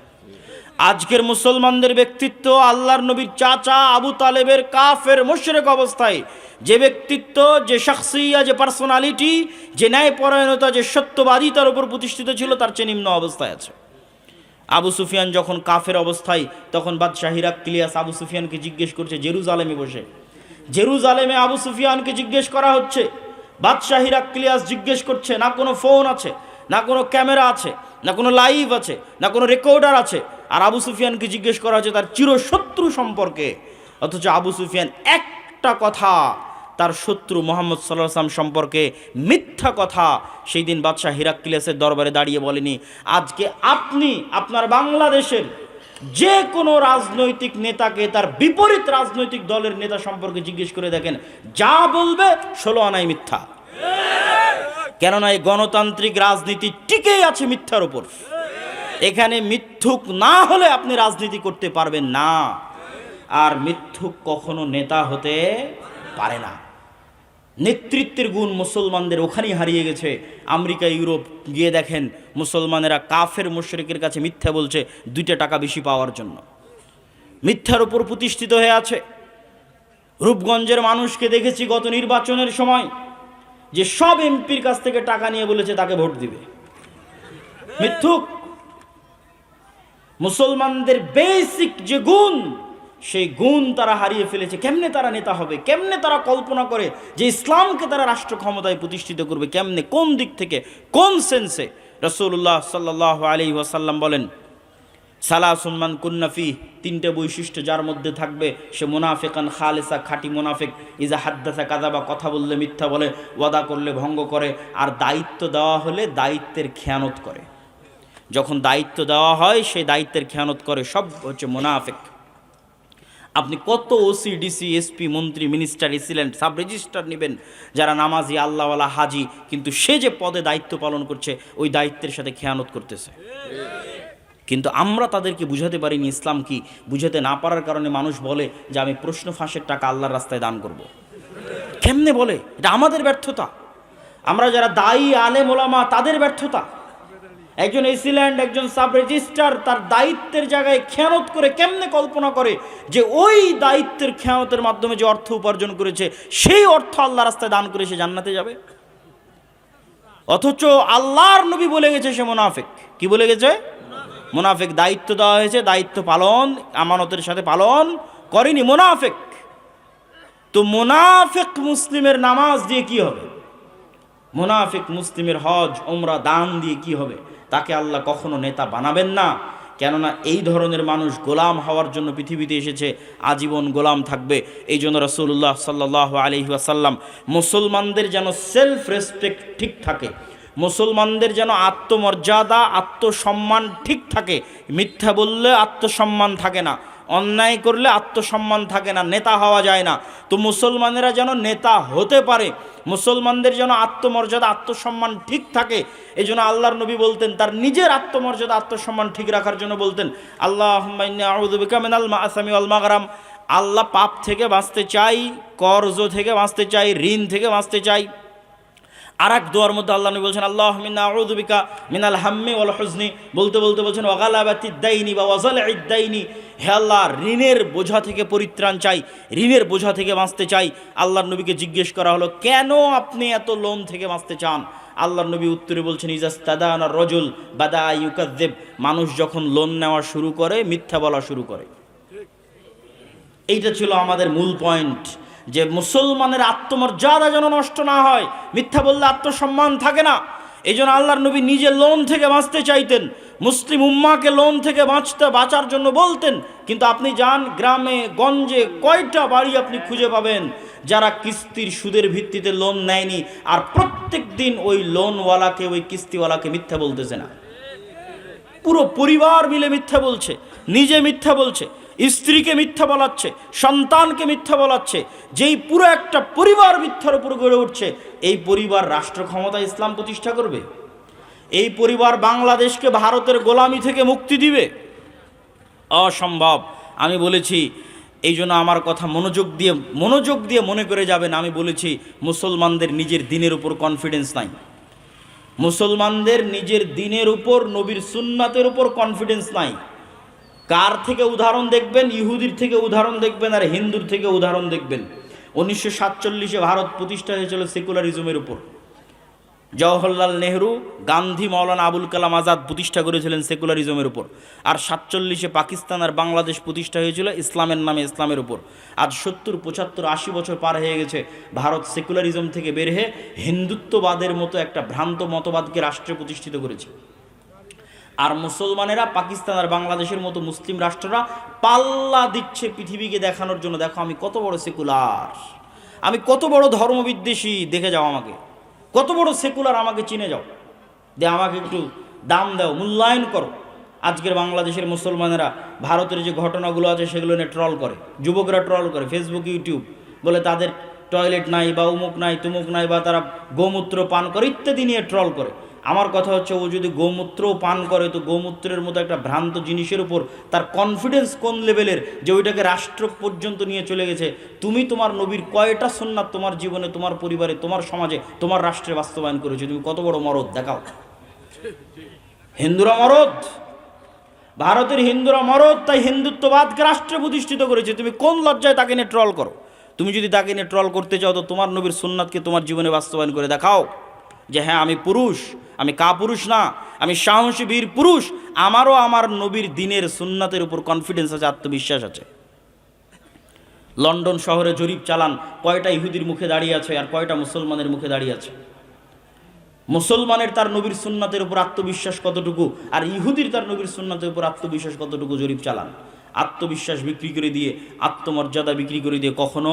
আজকের মুসলমানদের ব্যক্তিত্ব আল্লাহর নবীর চাচা আবু তালেবের কাফের মুশরিক অবস্থায় যে ব্যক্তিত্ব, যে শাখসিয়া, যে পার্সোনালিটি, যে ন্যায়পরায়ণতা, যে সত্যবাদিতার উপর প্রতিষ্ঠিত ছিল তার চেয়ে নিম্ন অবস্থায় আছে। আবু সুফিয়ান যখন কাফের অবস্থায়, তখন বাদশাহ হিরাক্লিয়াস আবু সুফিয়ানকে জিজ্ঞেস করছে জেরুজালেমে বসে। জেরুজালেমে আবু সুফিয়ানকে জিজ্ঞেস করা হচ্ছে, বাদশাহ হিরাক্লিয়াস জিজ্ঞেস করছে, না কোনো ফোন আছে, না কোনো ক্যামেরা আছে, না কোনো লাইভ আছে, না কোনো রেকর্ডার আছে, আর আবু সুফিয়ানকে জিজ্ঞেস করা হচ্ছে তার চিরশত্রু সম্পর্কে। অথচ আবু সুফিয়ান একটা কথা তার শত্রু মুহাম্মদ সাল্লাল্লাহু আলাইহি ওয়াসাল্লাম সম্পর্কে মিথ্যা কথা সেই দিন বাদশাহ হিরাক্লিয়াসের দরবারে দাঁড়িয়ে বলেনি। আজকে আপনি আপনার বাংলাদেশের যে কোনো রাজনৈতিক নেতাকে তার বিপরীত রাজনৈতিক দলের নেতা সম্পর্কে জিজ্ঞেস করে দেখেন, যা বলবে 16 আনাই মিথ্যা। কেননা এই গণতান্ত্রিক রাজনীতি টিকেই আছে মিথ্যার উপর। এখানে মিথ্যুক না হলে আপনি রাজনীতি করতে পারবেন না, আর মিথ্যুক কখনো নেতা হতে পারে না। নেতৃত্বের গুণ মুসলমানদের ওখানেই হারিয়ে গেছে। আমেরিকা, ইউরোপ গিয়ে দেখেন মুসলমানেরা কাফের মুশরিকের কাছে মিথ্যা বলছে 2 টাকা বেশি পাওয়ার জন্য, মিথ্যার উপর প্রতিষ্ঠিত হয়ে আছে। রূপগঞ্জের মানুষকে দেখেছি গত নির্বাচনের সময় যে সব এমপির কাছ থেকে টাকা নিয়ে বলেছে তাকে ভোট দিবে। মিথ্যুক। মুসলমানদের বেসিক যে গুণ, সেই গুণ তারা হারিয়ে ফেলেছে। কেমনে তারা নেতা হবে, কেমনে তারা কল্পনা করে যে ইসলামকে তারা রাষ্ট্র ক্ষমতায় প্রতিষ্ঠিত করবে, কেমনে, কোন দিক থেকে, কোন সেন্সে? রাসূলুল্লাহ সাল্লাল্লাহু আলাইহি ওয়াসাল্লাম বলেন, সালাসুন মান কুন্না ফি, তিনটে বৈশিষ্ট্য যার মধ্যে থাকবে সে মুনাফিকান খালিসা, খাঁটি মুনাফিক। ইজা হাদ্দাসা কাযাবা, কথা বললে মিথ্যা বলে, ওয়াদা করলে ভঙ্গ করে, আর দায়িত্ব দেওয়া হলে দায়িত্বের খেয়ানত করে। যখন দায়িত্ব দেওয়া হয় সেই দায়িত্বের খেয়ানত করে, সব হচ্ছে মুনাফিক। আপনি কত ওসি, ডিসি, এসপি, মন্ত্রী, মিনিস্টার, এসিলেন্ট, সাব রেজিস্ট্রার নেবেন যারা নামাজি, আল্লাহওয়ালা, হাজি, কিন্তু সে যে পদে দায়িত্ব পালন করছে ওই দায়িত্বের সাথে খেয়ানত করতেছে। কিন্তু আমরা তাদেরকে বুঝাতে পারিনি ইসলাম কি। বুঝাতে না পারার কারণে মানুষ বলে যে আমি প্রশ্ন ফাঁসের টাকা আল্লাহর রাস্তায় দান করব। কেমনে বলে? এটা আমাদের ব্যর্থতা। আমরা যারা দায়ী, আলেম, ওলামা, তাদের ব্যর্থতা। একজন এসিল্যান্ড, একজন সাব রেজিস্ট্রার তার দায়িত্বের জায়গায় খেয়ানত করে, কেমনে কল্পনা করে যে ওই দায়িত্বের খেয়ানতের মাধ্যমে যে অর্থ উপার্জন করেছে সেই অর্থ আল্লাহ রাস্তায় দান করে সে জান্নাতে যাবে? অথচ আল্লাহর নবী বলে গেছে সে মুনাফিক। কি বলে গেছে? মুনাফিক। দায়িত্ব দেওয়া হয়েছে, দায়িত্ব পালন আমানতের সাথে পালন করেনি, মুনাফিক। তো মুনাফিক মুসলিমের নামাজ দিয়ে কি হবে? মুনাফিক মুসলিমের হজ, উমরা, দান দিয়ে কি হবে? তাকে আল্লাহ কখনো নেতা বানাবেন না। কেননা এই ধরনের মানুষ গোলাম হওয়ার জন্য পৃথিবীতে এসেছে, আজীবন গোলাম থাকবে। এই জন্য রাসূলুল্লাহ সাল্লাল্লাহু আলাইহি ওয়াসাল্লাম মুসলমানদের যেন সেলফ রেসপেক্ট ঠিক থাকে, মুসলমানদের যেন আত্মমর্যাদা, আত্মসম্মান ঠিক থাকে। মিথ্যা বললে আত্মসম্মান থাকে না, অন্যায় করলে আত্মসম্মান থাকে না, নেতা হওয়া যায় না। তো মুসলমানেরা যেন নেতা হতে পারে, মুসলমানদের যেন আত্মমর্যাদা, আত্মসম্মান ঠিক থাকে। এই জন্য আল্লাহর নবী বলতেন, তার নিজের আত্মমর্যাদা, আত্মসম্মান ঠিক রাখার জন্য বলতেন, আল্লাহুম্মা ইন্নী আউযু বিকা মিনাল মাআসামি ওয়াল মাগরাম। আল্লাহ, পাপ থেকে বাঁচতে চাই, কর্জ থেকে বাঁচতে চাই, ঋণ থেকে বাঁচতে চাই। আর এক দোয়ার মধ্যে আল্লাহ নবী বলছেন, আল্লাহুম্মা ইন্নী আউযু বিকা মিনাল হাম্মি ওয়াল হুজনি। বলতে বলতে বলছেন, ওয়া গালাবাতিদ দাইনি বা ওয়াজালঈদ দাইনি। হে আল্লাহ, ঋণের বোঝা থেকে পরিত্রাণ চাই, ঋণের বোঝা থেকে বাঁচতে চাই। আল্লাহর নবীকে জিজ্ঞেস করা হলো, কেন আপনি এত লোন থেকে বাঁচতে চান? আল্লাহর নবী উত্তরে বলছেন, ইজাস্তাদানা রাজুল বাদা ইউকাযযিব। মানুষ যখন লোন নেওয়া শুরু করে মিথ্যা বলা শুরু করে। এইটা ছিল আমাদের মূল পয়েন্ট, যে মুসলমানের আত্মমর্যাদা যেন নষ্ট না হয়। মিথ্যা বললে আত্মসম্মান থাকে না। এই জন্য আল্লাহর নবী নিজে লোন থেকে বাঁচতে চাইতেন, মুসলিম উম্মাকে লোন থেকে বাঁচার জন্য বলতেন। কিন্তু আপনি যান গ্রামে গঞ্জে, কয়টা বাড়ি আপনি খুঁজে পাবেন যারা কিস্তির সুদের ভিত্তিতে লোন নেয়নি, আর প্রত্যেক দিন ওই লোনওয়ালাকে, ওই কিস্তিওয়ালাকে মিথ্যা বলতেছে না। পুরো পরিবার মিলে মিথ্যা বলছে, নিজে মিথ্যা বলছে, স্ত্রীকে মিথ্যা বলাচ্ছে, সন্তানকে মিথ্যা বলাচ্ছে। যেই পুরো একটা পরিবার মিথ্যার উপর গড়ে উঠছে, এই পরিবার রাষ্ট্র ক্ষমতায় ইসলাম প্রতিষ্ঠা করবে? এই পরিবার বাংলাদেশকে ভারতের গোলামি থেকে মুক্তি দিবে? অসম্ভব। আমি বলেছি, এই জন্য আমার কথা মনোযোগ দিয়ে মনে করে যাবেন। আমি বলেছি, মুসলমানদের নিজের দিনের উপর কনফিডেন্স নাই, মুসলমানদের নিজের দিনের উপর, নবীর সুন্নাতের উপর কনফিডেন্স নাই। কার থেকে উদাহরণ দেখবেন? ইহুদির থেকে উদাহরণ দেখবেন, আর হিন্দুর থেকে উদাহরণ দেখবেন। 1947-এ ভারত প্রতিষ্ঠা হয়েছিল সেকুলারিজমের উপর। জওহরলাল নেহরু, গান্ধী, মাওলানা আবুল কালাম আজাদ প্রতিষ্ঠা করেছিলেন সেকুলারিজমের উপর। আর 47-এ পাকিস্তান আর বাংলাদেশ প্রতিষ্ঠা হয়েছিল ইসলামের নামে, ইসলামের উপর। আজ 70, 75, 80 বছর পার হয়ে গেছে, ভারত সেকুলারিজম থেকে বের হয়ে হিন্দুত্ববাদের মতো একটা ভ্রান্ত মতবাদকে রাষ্ট্রে প্রতিষ্ঠিত করেছে। আর মুসলমানেরা পাকিস্তান আর বাংলাদেশের মতো মুসলিম রাষ্ট্ররা পাল্লা দিচ্ছে পৃথিবীকে দেখানোর জন্য, দেখো আমি কত বড় সেকুলার, আমি কত বড় ধর্মবিদ্বেষী, দেখে যাও আমাকে, কত বড় সেকুলার, আমাকে চিনে যাও, যে আমাকে একটু দাম দাও, মূল্যায়ন করো। আজকের বাংলাদেশের মুসলমানেরা ভারতের যে ঘটনাগুলো আছে সেগুলো নিয়ে ট্রল করে, যুবকরা ট্রল করে ফেসবুক, ইউটিউব, বলে তাদের টয়লেট নাই, বা উমুক নাই, তুমুক নাই, বা তারা গোমূত্র পান করে ইত্যাদি নিয়ে ট্রল করে। আমার কথা হচ্ছে, ও যদি গোমূত্রও পান করে, তো গোমূত্রের মতো একটা ভ্রান্ত জিনিসের উপর তার কনফিডেন্স কোন লেভেলের, যে ওইটাকে রাষ্ট্র পর্যন্ত নিয়ে চলে গেছে। তুমি তোমার নবীর কয়টা সুন্নাত তোমার জীবনে, তোমার পরিবারে, তোমার সমাজে, তোমার রাষ্ট্রে বাস্তবায়ন করেছো? তুমি কত বড় মরদ দেখাও। হিন্দুরা মরদ, ভারতের হিন্দুরা মরদ, তাই হিন্দুত্ববাদকে রাষ্ট্রে প্রতিষ্ঠিত করেছে। তুমি কোন লজ্জায় তাকে নিয়ে ট্রল করো? তুমি যদি তাকে নিয়ে ট্রল করতে চাও, তো তোমার নবীর সুন্নাতকে তোমার জীবনে বাস্তবায়ন করে দেখাও। যে হ্যাঁ আমি পুরুষ, আমি কাপুরুষ না, আমি সাহসী বীর পুরুষ, আমারও আমার নবীর দিনের সুন্নাতের উপর কনফিডেন্স আছে, আত্মবিশ্বাস আছে। লন্ডন শহরে জরিপ চালান, কয়টা ইহুদির মুখে দাঁড়িয়ে আছে আর কয়টা মুসলমানের মুখে দাঁড়িয়ে আছে। মুসলমানের তার নবীর সুন্নাতের উপর আত্মবিশ্বাস কতটুকু, আর ইহুদির তার নবীর সুন্নাতের উপর আত্মবিশ্বাস কতটুকু, জরিপ চালান। আত্মবিশ্বাস বিক্রি করে দিয়ে, আত্মমর্যাদা বিক্রি করে দিয়ে কখনো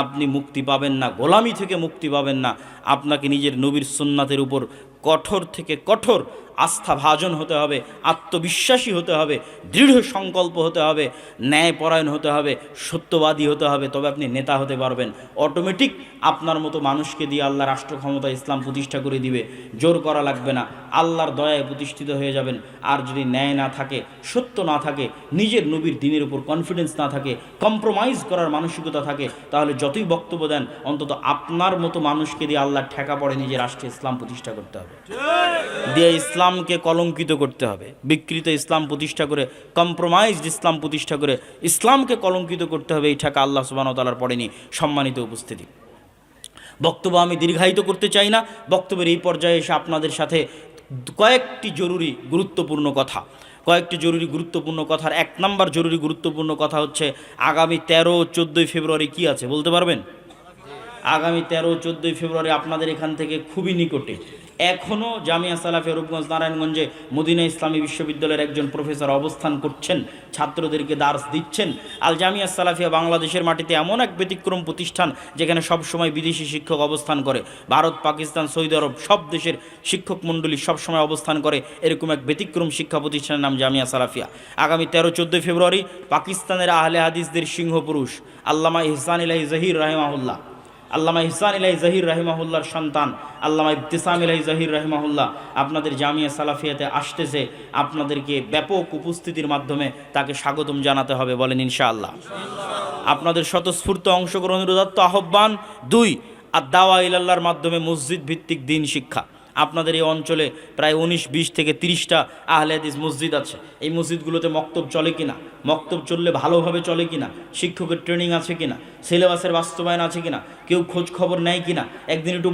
আপনি মুক্তি পাবেন না, গোলামি থেকে মুক্তি পাবেন না। আপনাকে নিজের নবীর সুন্নাতের উপর কঠোর থেকে কঠোর আস্থাভাজন হতে হবে, আত্মবিশ্বাসী হতে হবে, দৃঢ় সংকল্প হতে হবে, ন্যায়পরায়ণ হতে হবে, সত্যবাদী হতে হবে, তবে আপনি নেতা হতে পারবেন। অটোমেটিক আপনার মতো মানুষকে দিয়ে আল্লাহ রাষ্ট্র ক্ষমতা ইসলাম প্রতিষ্ঠা করে দিবে, জোর করা লাগবে না, আল্লাহর দয়ায় প্রতিষ্ঠিত হয়ে যাবেন। আর যদি ন্যায় না থাকে, সত্য না থাকে, নিজের নবীর দিনের উপর কনফিডেন্স না থাকে, কম্প্রোমাইজ করার মানসিকতা থাকে, তাহলে যতই বক্তব্য দেন, অন্তত আপনার মতো মানুষকে দিয়ে আল্লাহ ঠেকা পড়ে নিজের রাষ্ট্রে ইসলাম প্রতিষ্ঠা করতে হবে, দিয়ে ইসলামকে কলঙ্কিত করতে হবে। বিকৃত ইসলাম প্রতিষ্ঠা করে, কম্প্রোমাইজড ইসলাম প্রতিষ্ঠা করে ইসলামকে কলঙ্কিত করতে হবে, এই ঠেকা আল্লাহ সুবহানাহু ওয়া তাআলার পড়েনি। সম্মানিত উপস্থিতি, বক্তব্য আমি দীর্ঘায়িত করতে চাই না। বক্তব্যের এই পর্যায়ে এসে আপনাদের সাথে কয়েকটি জরুরি গুরুত্বপূর্ণ কথার 1 নম্বর জরুরি গুরুত্বপূর্ণ কথা হচ্ছে, আগামী 13-14 ফেব্রুয়ারি কি আছে বলতে পারবেন? আগামী 13-14 ফেব্রুয়ারি আপনাদের এখান থেকে খুবই নিকটে এখনও জামিয়া সালাফিয়া রূপগঞ্জ নারায়ণগঞ্জে মদিনা ইসলামী বিশ্ববিদ্যালয়ের একজন প্রফেসর অবস্থান করছেন, ছাত্রদেরকে দার্স দিচ্ছেন। আল জামিয়া সালাফিয়া বাংলাদেশের মাটিতে এমন এক ব্যতিক্রম প্রতিষ্ঠান যেখানে সবসময় বিদেশি শিক্ষক অবস্থান করে। ভারত, পাকিস্তান, সৌদি আরব সব দেশের শিক্ষক মণ্ডলী সবসময় অবস্থান করে। এরকম এক ব্যতিক্রম শিক্ষা প্রতিষ্ঠানের নাম জামিয়া সালাফিয়া। আগামী 13-14 ফেব্রুয়ারি পাকিস্তানের আহলে হাদিসদের সিংহপুরুষ আল্লামা ইহসান ইলাহি জহির রাহিমাহুল্লাহ, আল্লামা ইহসান ইলাহি জহির রাহিমাহুল্লাহর সন্তান আল্লামা ইবতিসাম ইলাহি জহির রাহিমাহুল্লাহ আপনাদের জামিয়া সালাফিয়াতে আসতেছে। আপনাদেরকে ব্যাপক উপস্থিতির মাধ্যমে তাকে স্বাগতম জানাতে হবে, বলেন ইনশাআল্লাহ। আপনাদের স্বতঃস্ফূর্ত অংশগ্রহণের উদাত্ত আহ্বান। 2, আদ-দাওয়া ইলাল্লাহর মাধ্যমে মসজিদ ভিত্তিক দ্বীন শিক্ষা। আপনাদের এই অঞ্চলে প্রায় 19-20 থেকে 30টা আহলে হাদিস মসজিদ আছে। এই মসজিদগুলোতে মক্তব চলে কিনা, মক্তব চললে ভালোভাবে চলে কিনা, শিক্ষকের ট্রেনিং আছে কিনা, সিলেবাসের বাস্তবায়ন আছে কিনা, কেউ খোঁজ খবর নেয় কিনা, একদিন একটু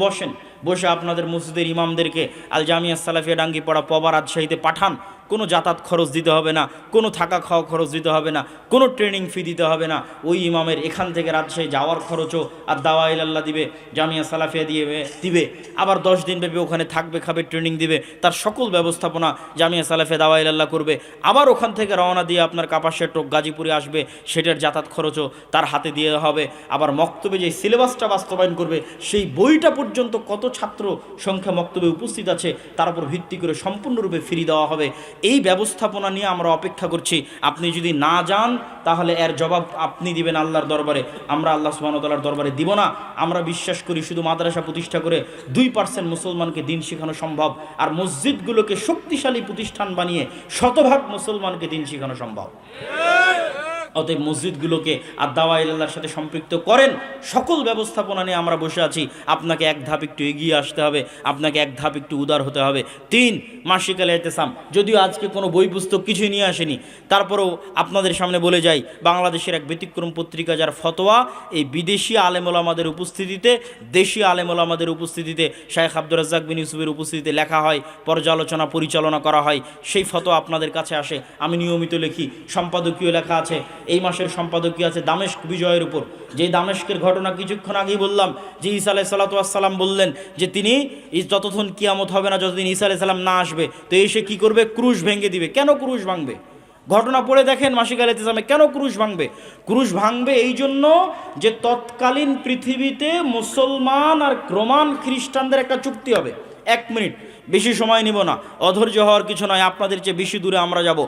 বসে আপনাদের মসজিদের ইমামদেরকে আল জামিয়া সালাফিয়া ডাঙ্গিপাড়া পবা রাজশাহীতে পাঠান। কোনো যাতায়াত খরচ দিতে হবে না, কোনো থাকা খাওয়া খরচ দিতে হবে না, কোনো ট্রেনিং ফি দিতে হবে না। ওই ইমামের এখান থেকে রাজশাহী যাওয়ার খরচও আর দাওয়া ইলাল্লাহ দিবে, জামিয়া সালাফিয়া দিবে। আবার 10 দিন ব্যাপী ওখানে থাকবে, খাবে, ট্রেনিং দিবে, তার সকল ব্যবস্থাপনা জামিয়া সালাফিয়া দাওয়া ইলাল্লাহ করবে। আবার ওখান থেকে রওনা দিয়ে আপনার কাপাসিয়া টোক গাজীপুরে আসবে, সেটার যাতায়াত খরচও তার হাতে দিয়ে হবে। আবার মক্তবে যে সিলেবাসটা বাস্তবায়ন করবে, সেই বইটা পর্যন্ত কত ছাত্র সংখ্যা মক্তবে উপস্থিত আছে তার উপর ভিত্তি করে সম্পূর্ণরূপে ফ্রি দেওয়া হবে। এই ব্যবস্থাপনা নিয়ে আমরা অপেক্ষা করছি। আপনি যদি না যান তাহলে এর জবাব আপনি দিবেন আল্লাহর দরবারে, আমরা আল্লাহ সুবহানাহু ওয়া তাআলার দরবারে দিব না। আমরা বিশ্বাস করি শুধু মাদ্রাসা প্রতিষ্ঠা করে 2% মুসলমানকে দিন শেখানো সম্ভব, আর মসজিদগুলোকে শক্তিশালী প্রতিষ্ঠান বানিয়ে 100% মুসলমানকে দিন শেখানো সম্ভব। অতএব মসজিদগুলোকে আদ-দাওয়া ইলাল্লাহর সাথে সম্পৃক্ত করেন। সকল ব্যবস্থাপনা নিয়ে আমরা বসে আছি। আপনাকে এক ধাপ একটু এগিয়ে আসতে হবে, আপনাকে এক ধাপ একটু উদার হতে হবে। 3, মাসিক আল ইতিসাম। যদিও আজকে কোনো বই পুস্তক কিছুই নিয়ে আসেনি, তারপরেও আপনাদের সামনে বলে যাই, বাংলাদেশের এক ব্যতিক্রম পত্রিকা যার ফতোয়া এই বিদেশি আলেম ওলামাদের উপস্থিতিতে, দেশি আলেম ওলামাদের উপস্থিতিতে, শাইখ আব্দুর রাজ্জাক বিন ইউসুফের উপস্থিতিতে লেখা হয়, পর্যালোচনা পরিচালনা করা হয়। সেই ফতোয়া আপনাদের কাছে আসে, আমি নিয়মিত লিখি, সম্পাদকীয় লেখা আছে। এই মাসের সম্পাদকীয় আছে দামেস্ক বিজয়ের উপর, যে দামেস্কের ঘটনা কিছুক্ষণ আগেই বললাম, যে ঈসা আলাইহিস সালাতু ওয়াস সালাম বললেন যে তিনি যতক্ষণ কিয়ামত হবে না, যতদিন ঈসা আলাইহিস সালাম না আসবে, তো এসে কি করবে? ক্রুশ ভেঙে দিবে। কেন ক্রুশ ভাঙবে? ঘটনা পড়ে দেখেন মাসিক আল ইতিসামে। কেন ক্রুশ ভাঙবে? ক্রুশ ভাঙবে এই জন্য যে তৎকালীন পৃথিবীতে মুসলমান আর রোমান খ্রিস্টানদের একটা চুক্তি হবে। 1 মিনিট, বেশি সময় নিব না, অধৈর্য হওয়ার কিছু নয়, আপনাদের চেয়ে বেশি দূরে আমরা যাব।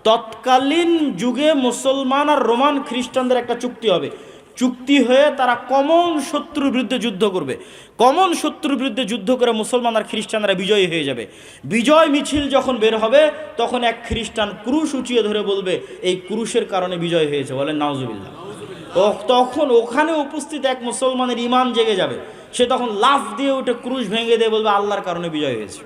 তৎকালীন যুগে মুসলমান আর রোমান খ্রিস্টানদের একটা চুক্তি হবে। চুক্তি হয়ে তারা কমন শত্রুর বিরুদ্ধে যুদ্ধ করবে। কমন শত্রুর বিরুদ্ধে যুদ্ধ করে মুসলমান আর খ্রিস্টানরা বিজয়ী হয়ে যাবে। বিজয় মিছিল যখন বের হবে, তখন এক খ্রিস্টান ক্রুশ উঁচিয়ে ধরে বলবে এই ক্রুশের কারণে বিজয় হয়েছে, বলেন নাউজুবিল্লাহ। তখন ওখানে উপস্থিত এক মুসলমানের ঈমান জেগে যাবে, সে তখন লাফ দিয়ে উঠে ক্রুশ ভেঙে দিয়ে বলবে আল্লাহর কারণে বিজয় হয়েছে।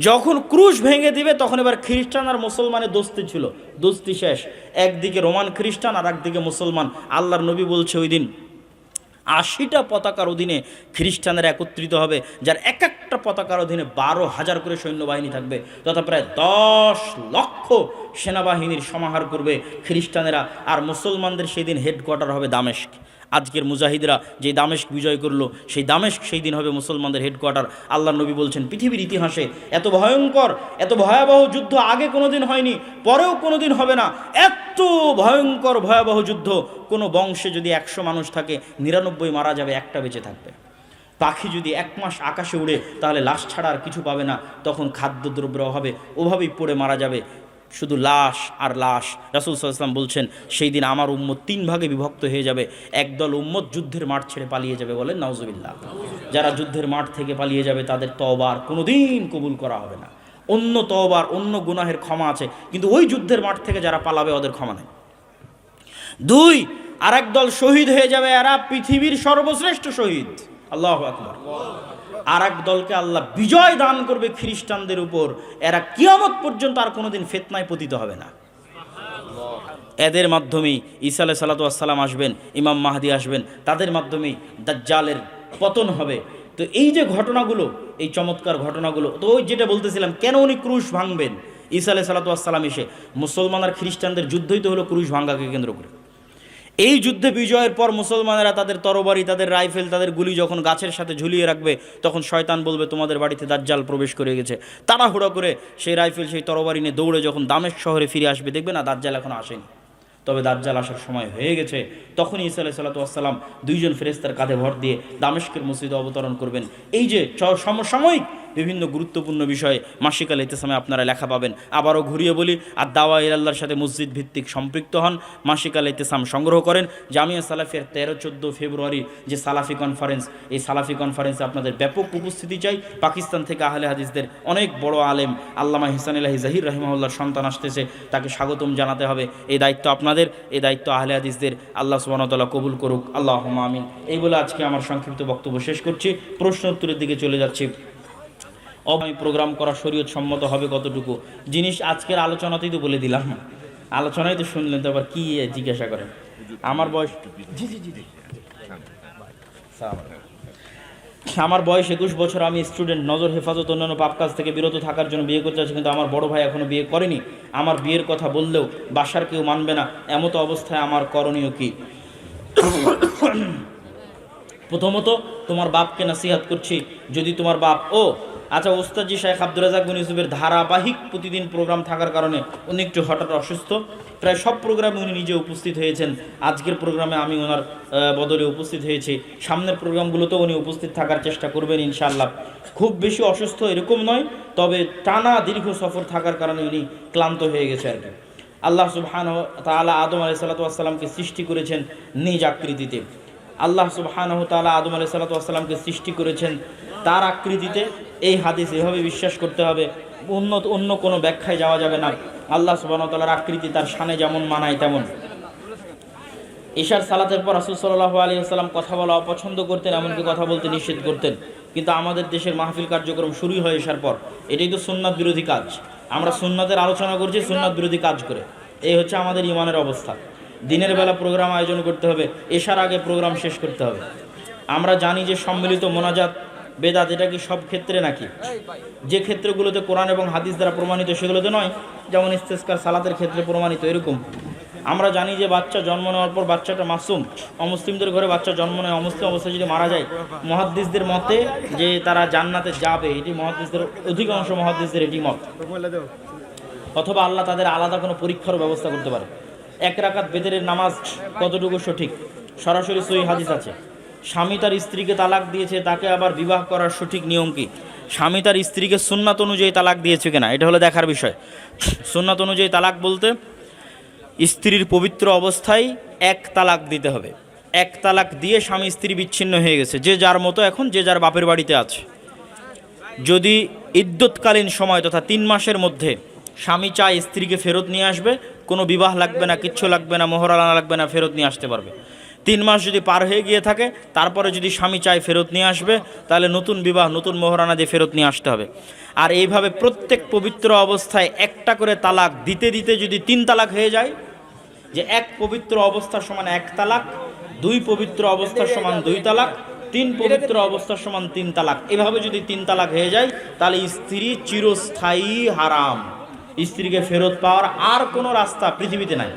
যখন ক্রুশ ভেঙে দিবে তখন এবার খ্রিস্টান আর মুসলমানের দোস্তি ছিল, দোস্তি শেষ। একদিকে রোমান খ্রিস্টান আর একদিকে মুসলমান। আল্লাহর নবী বলছে ওই দিন 80টা পতাকার অধীনে খ্রিস্টানরা একত্রিত হবে, যার এক একটা পতাকার অধীনে 12,000 করে সৈন্যবাহিনী থাকবে, তথা প্রায় 10 লক্ষ সেনাবাহিনীর সমাহার করবে খ্রিস্টানেরা। আর মুসলমানদের সেই দিন হেডকোয়ার্টার হবে দামেস্ক। আজকের মুজাহিদরা যে দামেস্ক বিজয় করলো, সেই দামেস্ক সেই দিন হবে মুসলমানদের হেডকোয়ার্টার। আল্লাহ নবী বলছেন, পৃথিবীর ইতিহাসে এত ভয়ঙ্কর, এত ভয়াবহ যুদ্ধ আগে কোনো দিন হয়নি, পরেও কোনো দিন হবে না। এত ভয়ঙ্কর ভয়াবহ যুদ্ধ, কোনো বংশে যদি 100 মানুষ থাকে 99 মারা যাবে, একটা বেঁচে থাকবে। পাখি যদি 1 মাস আকাশে উড়ে তাহলে লাশ ছাড়া আর কিছু পাবে না, তখন খাদ্যদ্রব্যের অভাবে ওভাবেই পড়ে মারা যাবে, শুধু লাশ আর লাশ। রাসূল সাল্লাল্লাহু আলাইহি ওয়াসাল্লাম বলছেন, সেই দিন আমার উম্মত 3 ভাগে বিভক্ত হয়ে যাবে। একদল উম্মত যুদ্ধের মাঠ ছেড়ে পালিয়ে যাবে, বলেন নাউজুবিল্লাহ। যারা যুদ্ধের মাঠ থেকে পালিয়ে যাবে তাদের তওবা আর কোনোদিন কবুল করা হবে না। অন্য তওবার, অন্য গুনাহের ক্ষমা আছে, কিন্তু ওই যুদ্ধের মাঠ থেকে যারা পালাবে ওদের ক্ষমা নেই। 2, আরেক দল শহীদ হয়ে যাবে, এরা পৃথিবীর সর্বশ্রেষ্ঠ শহীদ, আল্লাহু আকবার। আর এক দলকে আল্লাহ বিজয় দান করবে খ্রিস্টানদের উপর, এরা কিয়ামত পর্যন্ত আর কোনোদিন ফিতনায় পতিত হবে না। এদের মাধ্যমেই ঈসা আলাইহিস সালাতু ওয়াস সালাম আসবেন, ইমাম মাহদি আসবেন, তাদের মাধ্যমেই দাজ্জালের পতন হবে। তো এই যে ঘটনাগুলো, এই চমৎকার ঘটনাগুলো, তো ওই যেটা বলতেছিলাম, কেন উনি ক্রুশ ভাঙবেন? ঈসা আলাইহিস সালাতু ওয়াস সালাম এসে, মুসলমান আর খ্রিস্টানদের যুদ্ধই তো হলো ক্রুশ ভাঙ্গাকে কেন্দ্র করে। এই যুদ্ধে বিজয়ের পর মুসলমানেরা তাদের তরবারি, তাদের রাইফেল, তাদের গুলি যখন গাছের সাথে ঝুলিয়ে রাখবে, তখন শয়তান বলবে তোমাদের বাড়িতে দাজ্জাল প্রবেশ করে গেছে। তাড়াহুড়ো করে সেই রাইফেল, সেই তরবারি নিয়ে দৌড়ে যখন দামেস্ক শহরে ফিরে আসবে, দেখবে না দাজ্জাল এখন আসেনি, তবে দাজ্জাল আসার সময় হয়ে গেছে। তখনই ঈসা আলাইহিস সালাতু ওয়াস সালাম 2 জন ফেরেশতার কাঁধে ভর দিয়ে দামেস্কের মসজিদে অবতরণ করবেন। এই যে সমসাময়িক বিভিন্ন গুরুত্বপূর্ণ বিষয়ে মাসিক আল ইতিসামে আপনারা লেখা পাবেন। আবারও ঘুরিয়ে বলি, আর দাওয়া ইলাল্লাহর সাথে মসজিদ ভিত্তিক সম্পৃক্ত হন, মাসিক আল ইতিসাম সংগ্রহ করেন। জামিয়া সালাফিয়ার 13-14 ফেব্রুয়ারি যে সালাফি কনফারেন্স, এই সালাফি কনফারেন্সে আপনাদের ব্যাপক উপস্থিতি চাই। পাকিস্তান থেকে আহলে হাদিসদের অনেক বড় আলেম আল্লামা ইহসানুল্লাহ জাহির রাহিমাহুল্লাহর সন্তান আসতেছে, তাকে স্বাগতম জানাতে হবে। এই দায়িত্ব আপনাদের, এই দায়িত্ব আহলে হাদিসদের। আল্লাহ সুবহানাহু ওয়া তাআলা কবুল করুক, আল্লাহুম্মা আমিন। এই বলে আজকে আমার সংক্ষিপ্ত বক্তব্য শেষ করছি, প্রশ্ন উত্তরের দিকে চলে যাচ্ছি। আমি প্রোগ্রাম করা শরীয়ত সম্মত হবে কতটুকু জিনিস আজকের আলোচনাতেই তো বলে দিলাম, আলোচনায় তো শুনলেন, তো আবার কি জিজ্ঞাসা করেন? আমার বয়স, আমার বয়স 21 বছর, আমি স্টুডেন্ট, নজর হেফাজত অন্যান্য পাপ কাজ থেকে বিরত থাকার জন্য বিয়ে করতে চাচ্ছি, কিন্তু আমার বড় ভাই এখনো বিয়ে করেনি। আমার বিয়ের কথা বললেও বাসার কেউ মানবে না, এমতো অবস্থায় আমার করণীয় কি? প্রথমত তোমার বাপকে নসিহত করছি, যদি তোমার বাপ আচ্ছা, ওস্তাদজি শাইখ আব্দুর রাজ্জাক বিন ইউসুফের ধারাবাহিক প্রতিদিন প্রোগ্রাম থাকার কারণে উনি একটু হঠাৎ অসুস্থ, প্রায় সব প্রোগ্রামে উনি নিজে উপস্থিত হয়েছেন। আজকের প্রোগ্রামে আমি ওনার বদলে উপস্থিত হয়েছি, সামনের প্রোগ্রামগুলোতেও উনি উপস্থিত থাকার চেষ্টা করবেন ইনশাআল্লাহ। খুব বেশি অসুস্থ এরকম নয়, তবে টানা দীর্ঘ সফর থাকার কারণে উনি ক্লান্ত হয়ে গেছে আর কি। আল্লাহ সুবহানাহু ওয়া তাআলা আদম আলাইহিস সালাতু ওয়াস সালামকে সৃষ্টি করেছেন নিজ আকৃতিতে। আল্লাহ সুবহানাহু ওয়া তাআলা আদম আলাইহিস সালাতু ওয়াস সালামকে সৃষ্টি করেছেন তার আকৃতিতে। এই হাদিস এভাবে বিশ্বাস করতে হবে, অন্য কোনো ব্যাখ্যায় যাওয়া যাবে না। আল্লাহ সুবহানাহু ওয়া তাআলার আকৃতি তার শানে যেমন মানায় তেমন। ঈশার সালাতের পর রাসূল সাল্লাল্লাহু আলাইহি ওয়াসাল্লাম কথা বলা অপছন্দ করতেন, এমনকি কথা বলতে নিষেধ করতেন। কিন্তু আমাদের দেশের মাহফিল কার্যক্রম শুরুই হয় ঈশার পর, এটাই তো সুন্নাত বিরোধী কাজ। আমরা সুন্নাতের আলোচনা করছি সুন্নাত বিরোধী কাজ করে, এই হচ্ছে আমাদের ইমানের অবস্থা। দিনের বেলা প্রোগ্রাম আয়োজন করতে হবে, এশার আগে প্রোগ্রাম শেষ করতে হবে। আমরা জানি যে সম্মিলিত মোনাজাত বেদাত, এটা কি সব ক্ষেত্রে নাকি? যে ক্ষেত্রগুলোতে কোরআন এবং হাদিস দ্বারা প্রমাণিত সেগুলোতে নয়, যেমন ইস্তেসকার সালাতের ক্ষেত্রে প্রমাণিত এরকম। আমরা জানি যে বাচ্চা জন্ম নেওয়ার পর বাচ্চাটা মাসুম, অমুসলিমদের ঘরে বাচ্চা জন্ম নেয়, অমুসলিম অবস্থায় যদি মারা যায়, মুহাদ্দিসদের মতে যে তারা জান্নাতে যাবে, এটি মুহাদ্দিসদের অধিকাংশ মুহাদ্দিসদের এটি মত। অথবা আল্লাহ তাদের আলাদা কোনো পরীক্ষার ব্যবস্থা করতে পারে। 1 রাকাত বেতেরের নামাজ কতটুকু সঠিক? সরাসরি সহিহ হাদিস আছে। স্বামী তার স্ত্রীকে তালাক দিয়েছে, তাকে আবার বিবাহ করার সঠিক নিয়ম কি? স্বামী তার স্ত্রীকে সুন্নাত অনুযায়ী তালাক দিয়েছে কিনা, এটা হলো দেখার বিষয়। সুন্নাত অনুযায়ী তালাক বলতে স্ত্রীর পবিত্র অবস্থায় 1 তালাক দিতে হবে। 1 তালাক দিয়ে স্বামী স্ত্রী বিচ্ছিন্ন হয়ে গেছে, যে যার মতো এখন যে যার বাপের বাড়িতে আছে। যদি ইদ্যৎকালীন সময় তথা 3 মাসের মধ্যে স্বামী চায় স্ত্রীকে ফেরত নিয়ে আসবে, কোনো বিবাহ লাগবে না, কিচ্ছু লাগবে না, মোহর আনা লাগবে না, ফেরত নিয়ে আসতে পারবে। 3 মাস যদি পার হয়ে গিয়ে থাকে, তারপরে যদি স্বামী চায় ফেরত নিয়ে আসবে, তাহলে নতুন বিবাহ, নতুন মোহরানা দিয়ে ফেরত নিয়ে আসতে হবে। আর এইভাবে প্রত্যেক পবিত্র অবস্থায় 1টা করে তালাক দিতে দিতে যদি 3 তালাক হয়ে যায়, যে 1 পবিত্র অবস্থার সমান 1 তালাক, 2 পবিত্র অবস্থার সমান 2 তালাক, 3 পবিত্র অবস্থার সমান 3 তালাক। এভাবে যদি 3 তালাক হয়ে যায় তাহলে স্ত্রী চিরস্থায়ী হারাম। স্ত্রীকে ফেরত পাওয়ার আর কোনো রাস্তা পৃথিবীতে নাই।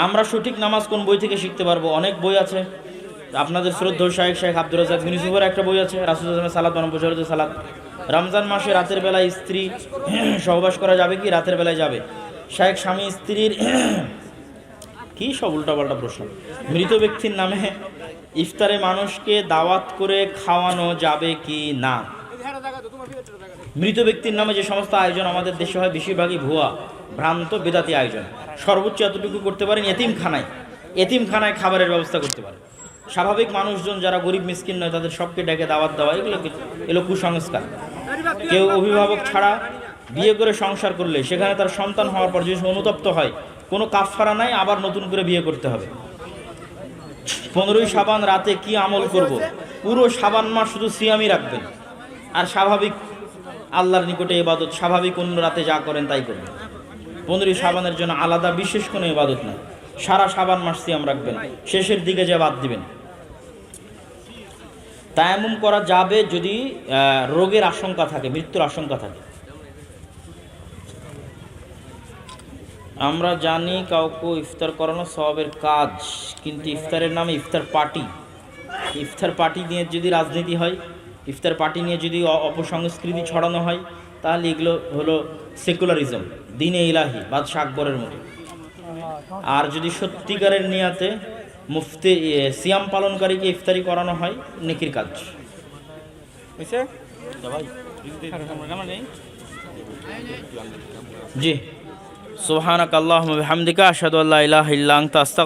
আমরা সঠিক নামাজ কোন বই থেকে শিখতে পারবো? অনেক বই আছে। আপনাদের শ্রদ্ধেয় শেখ আব্দুর রাজ্জাক বিন ইউসুফের একটা বই আছে, রাসূলুল্লাহ সাল্লাল্লাহু আলাইহি ওয়াসাল্লাম বলেছেন সালাত। রমজান মাসে রাতের বেলায় স্ত্রী সহবাস করা যাবে কি? রাতের বেলায় যাবে। শেখ স্বামী স্ত্রীর কি সব উল্টাপাল্টা প্রশ্ন। মৃত ব্যক্তির নামে ইফতারে মানুষকে দাওয়াত করে খাওয়ানো যাবে কি না? মৃত ব্যক্তির নামে যে সমস্ত আয়োজন আমাদের দেশে হয় বেশিরভাগই ভুয়া, ভ্রান্ত, বেদাতি আয়োজন। সর্বোচ্চ এতটুকু করতে পারেন, এতিমখানায় খাবারের ব্যবস্থা করতে পারেন। স্বাভাবিক মানুষজন যারা গরিব মিসকিন নয় তাদের সবকে ডেকে দাওয়াত দেওয়া, এগুলো কুসংস্কার। কেউ অভিভাবক ছাড়া বিয়ে করে সংসার করলে সেখানে তার সন্তান হওয়ার পর যদি অনুতপ্ত হয়, কোনো কাফফারা নাই, আবার নতুন করে বিয়ে করতে হবে। 15ই শাবান রাতে কি আমল করব? পুরো শাবান মাস শুধু সিয়ামই রাখবেন, আর স্বাভাবিক আল্লাহর নিকটে ইবাদত, স্বাভাবিক অন্য রাতে যা করেন তাই করবেন। 15ই শাবানের জন্য আলাদা বিশেষ কোনো ইবাদত নাই। সারা শাবান মাস সিয়াম রাখবেন, শেষের দিকে যে বাদ দিবেন। তায়াম্মুম করা যাবে যদি রোগের আশঙ্কা থাকে, মৃত্যুর আশঙ্কা থাকে। আমরা জানি কাউকে ইফতার করানো সওয়াবের কাজ, কিন্তু ইফতারের নামে ইফতার পার্টি নিয়ে যদি রাজনীতি হয়, ইফতার পার্টি নিয়ে যদি অপসংস্কৃতি ছড়ানো হয়, তাহলে এগুলো হলো সেকুলারিজম, দ্বীনে ইলাহি, বাদশাহ আকবরের মতো। আর যদি সত্যিকারের নিয়াতে মুফতি সিয়াম পালনকারীকে ইফতারি করানো হয়, নেকির কাজ। জি, সুবহানাকাল্লাহুম্মা ওয়া বিহামদিকা আশহাদু আল্লা ইলাহা ইল্লা আনতা আস্তাগফিরুকা।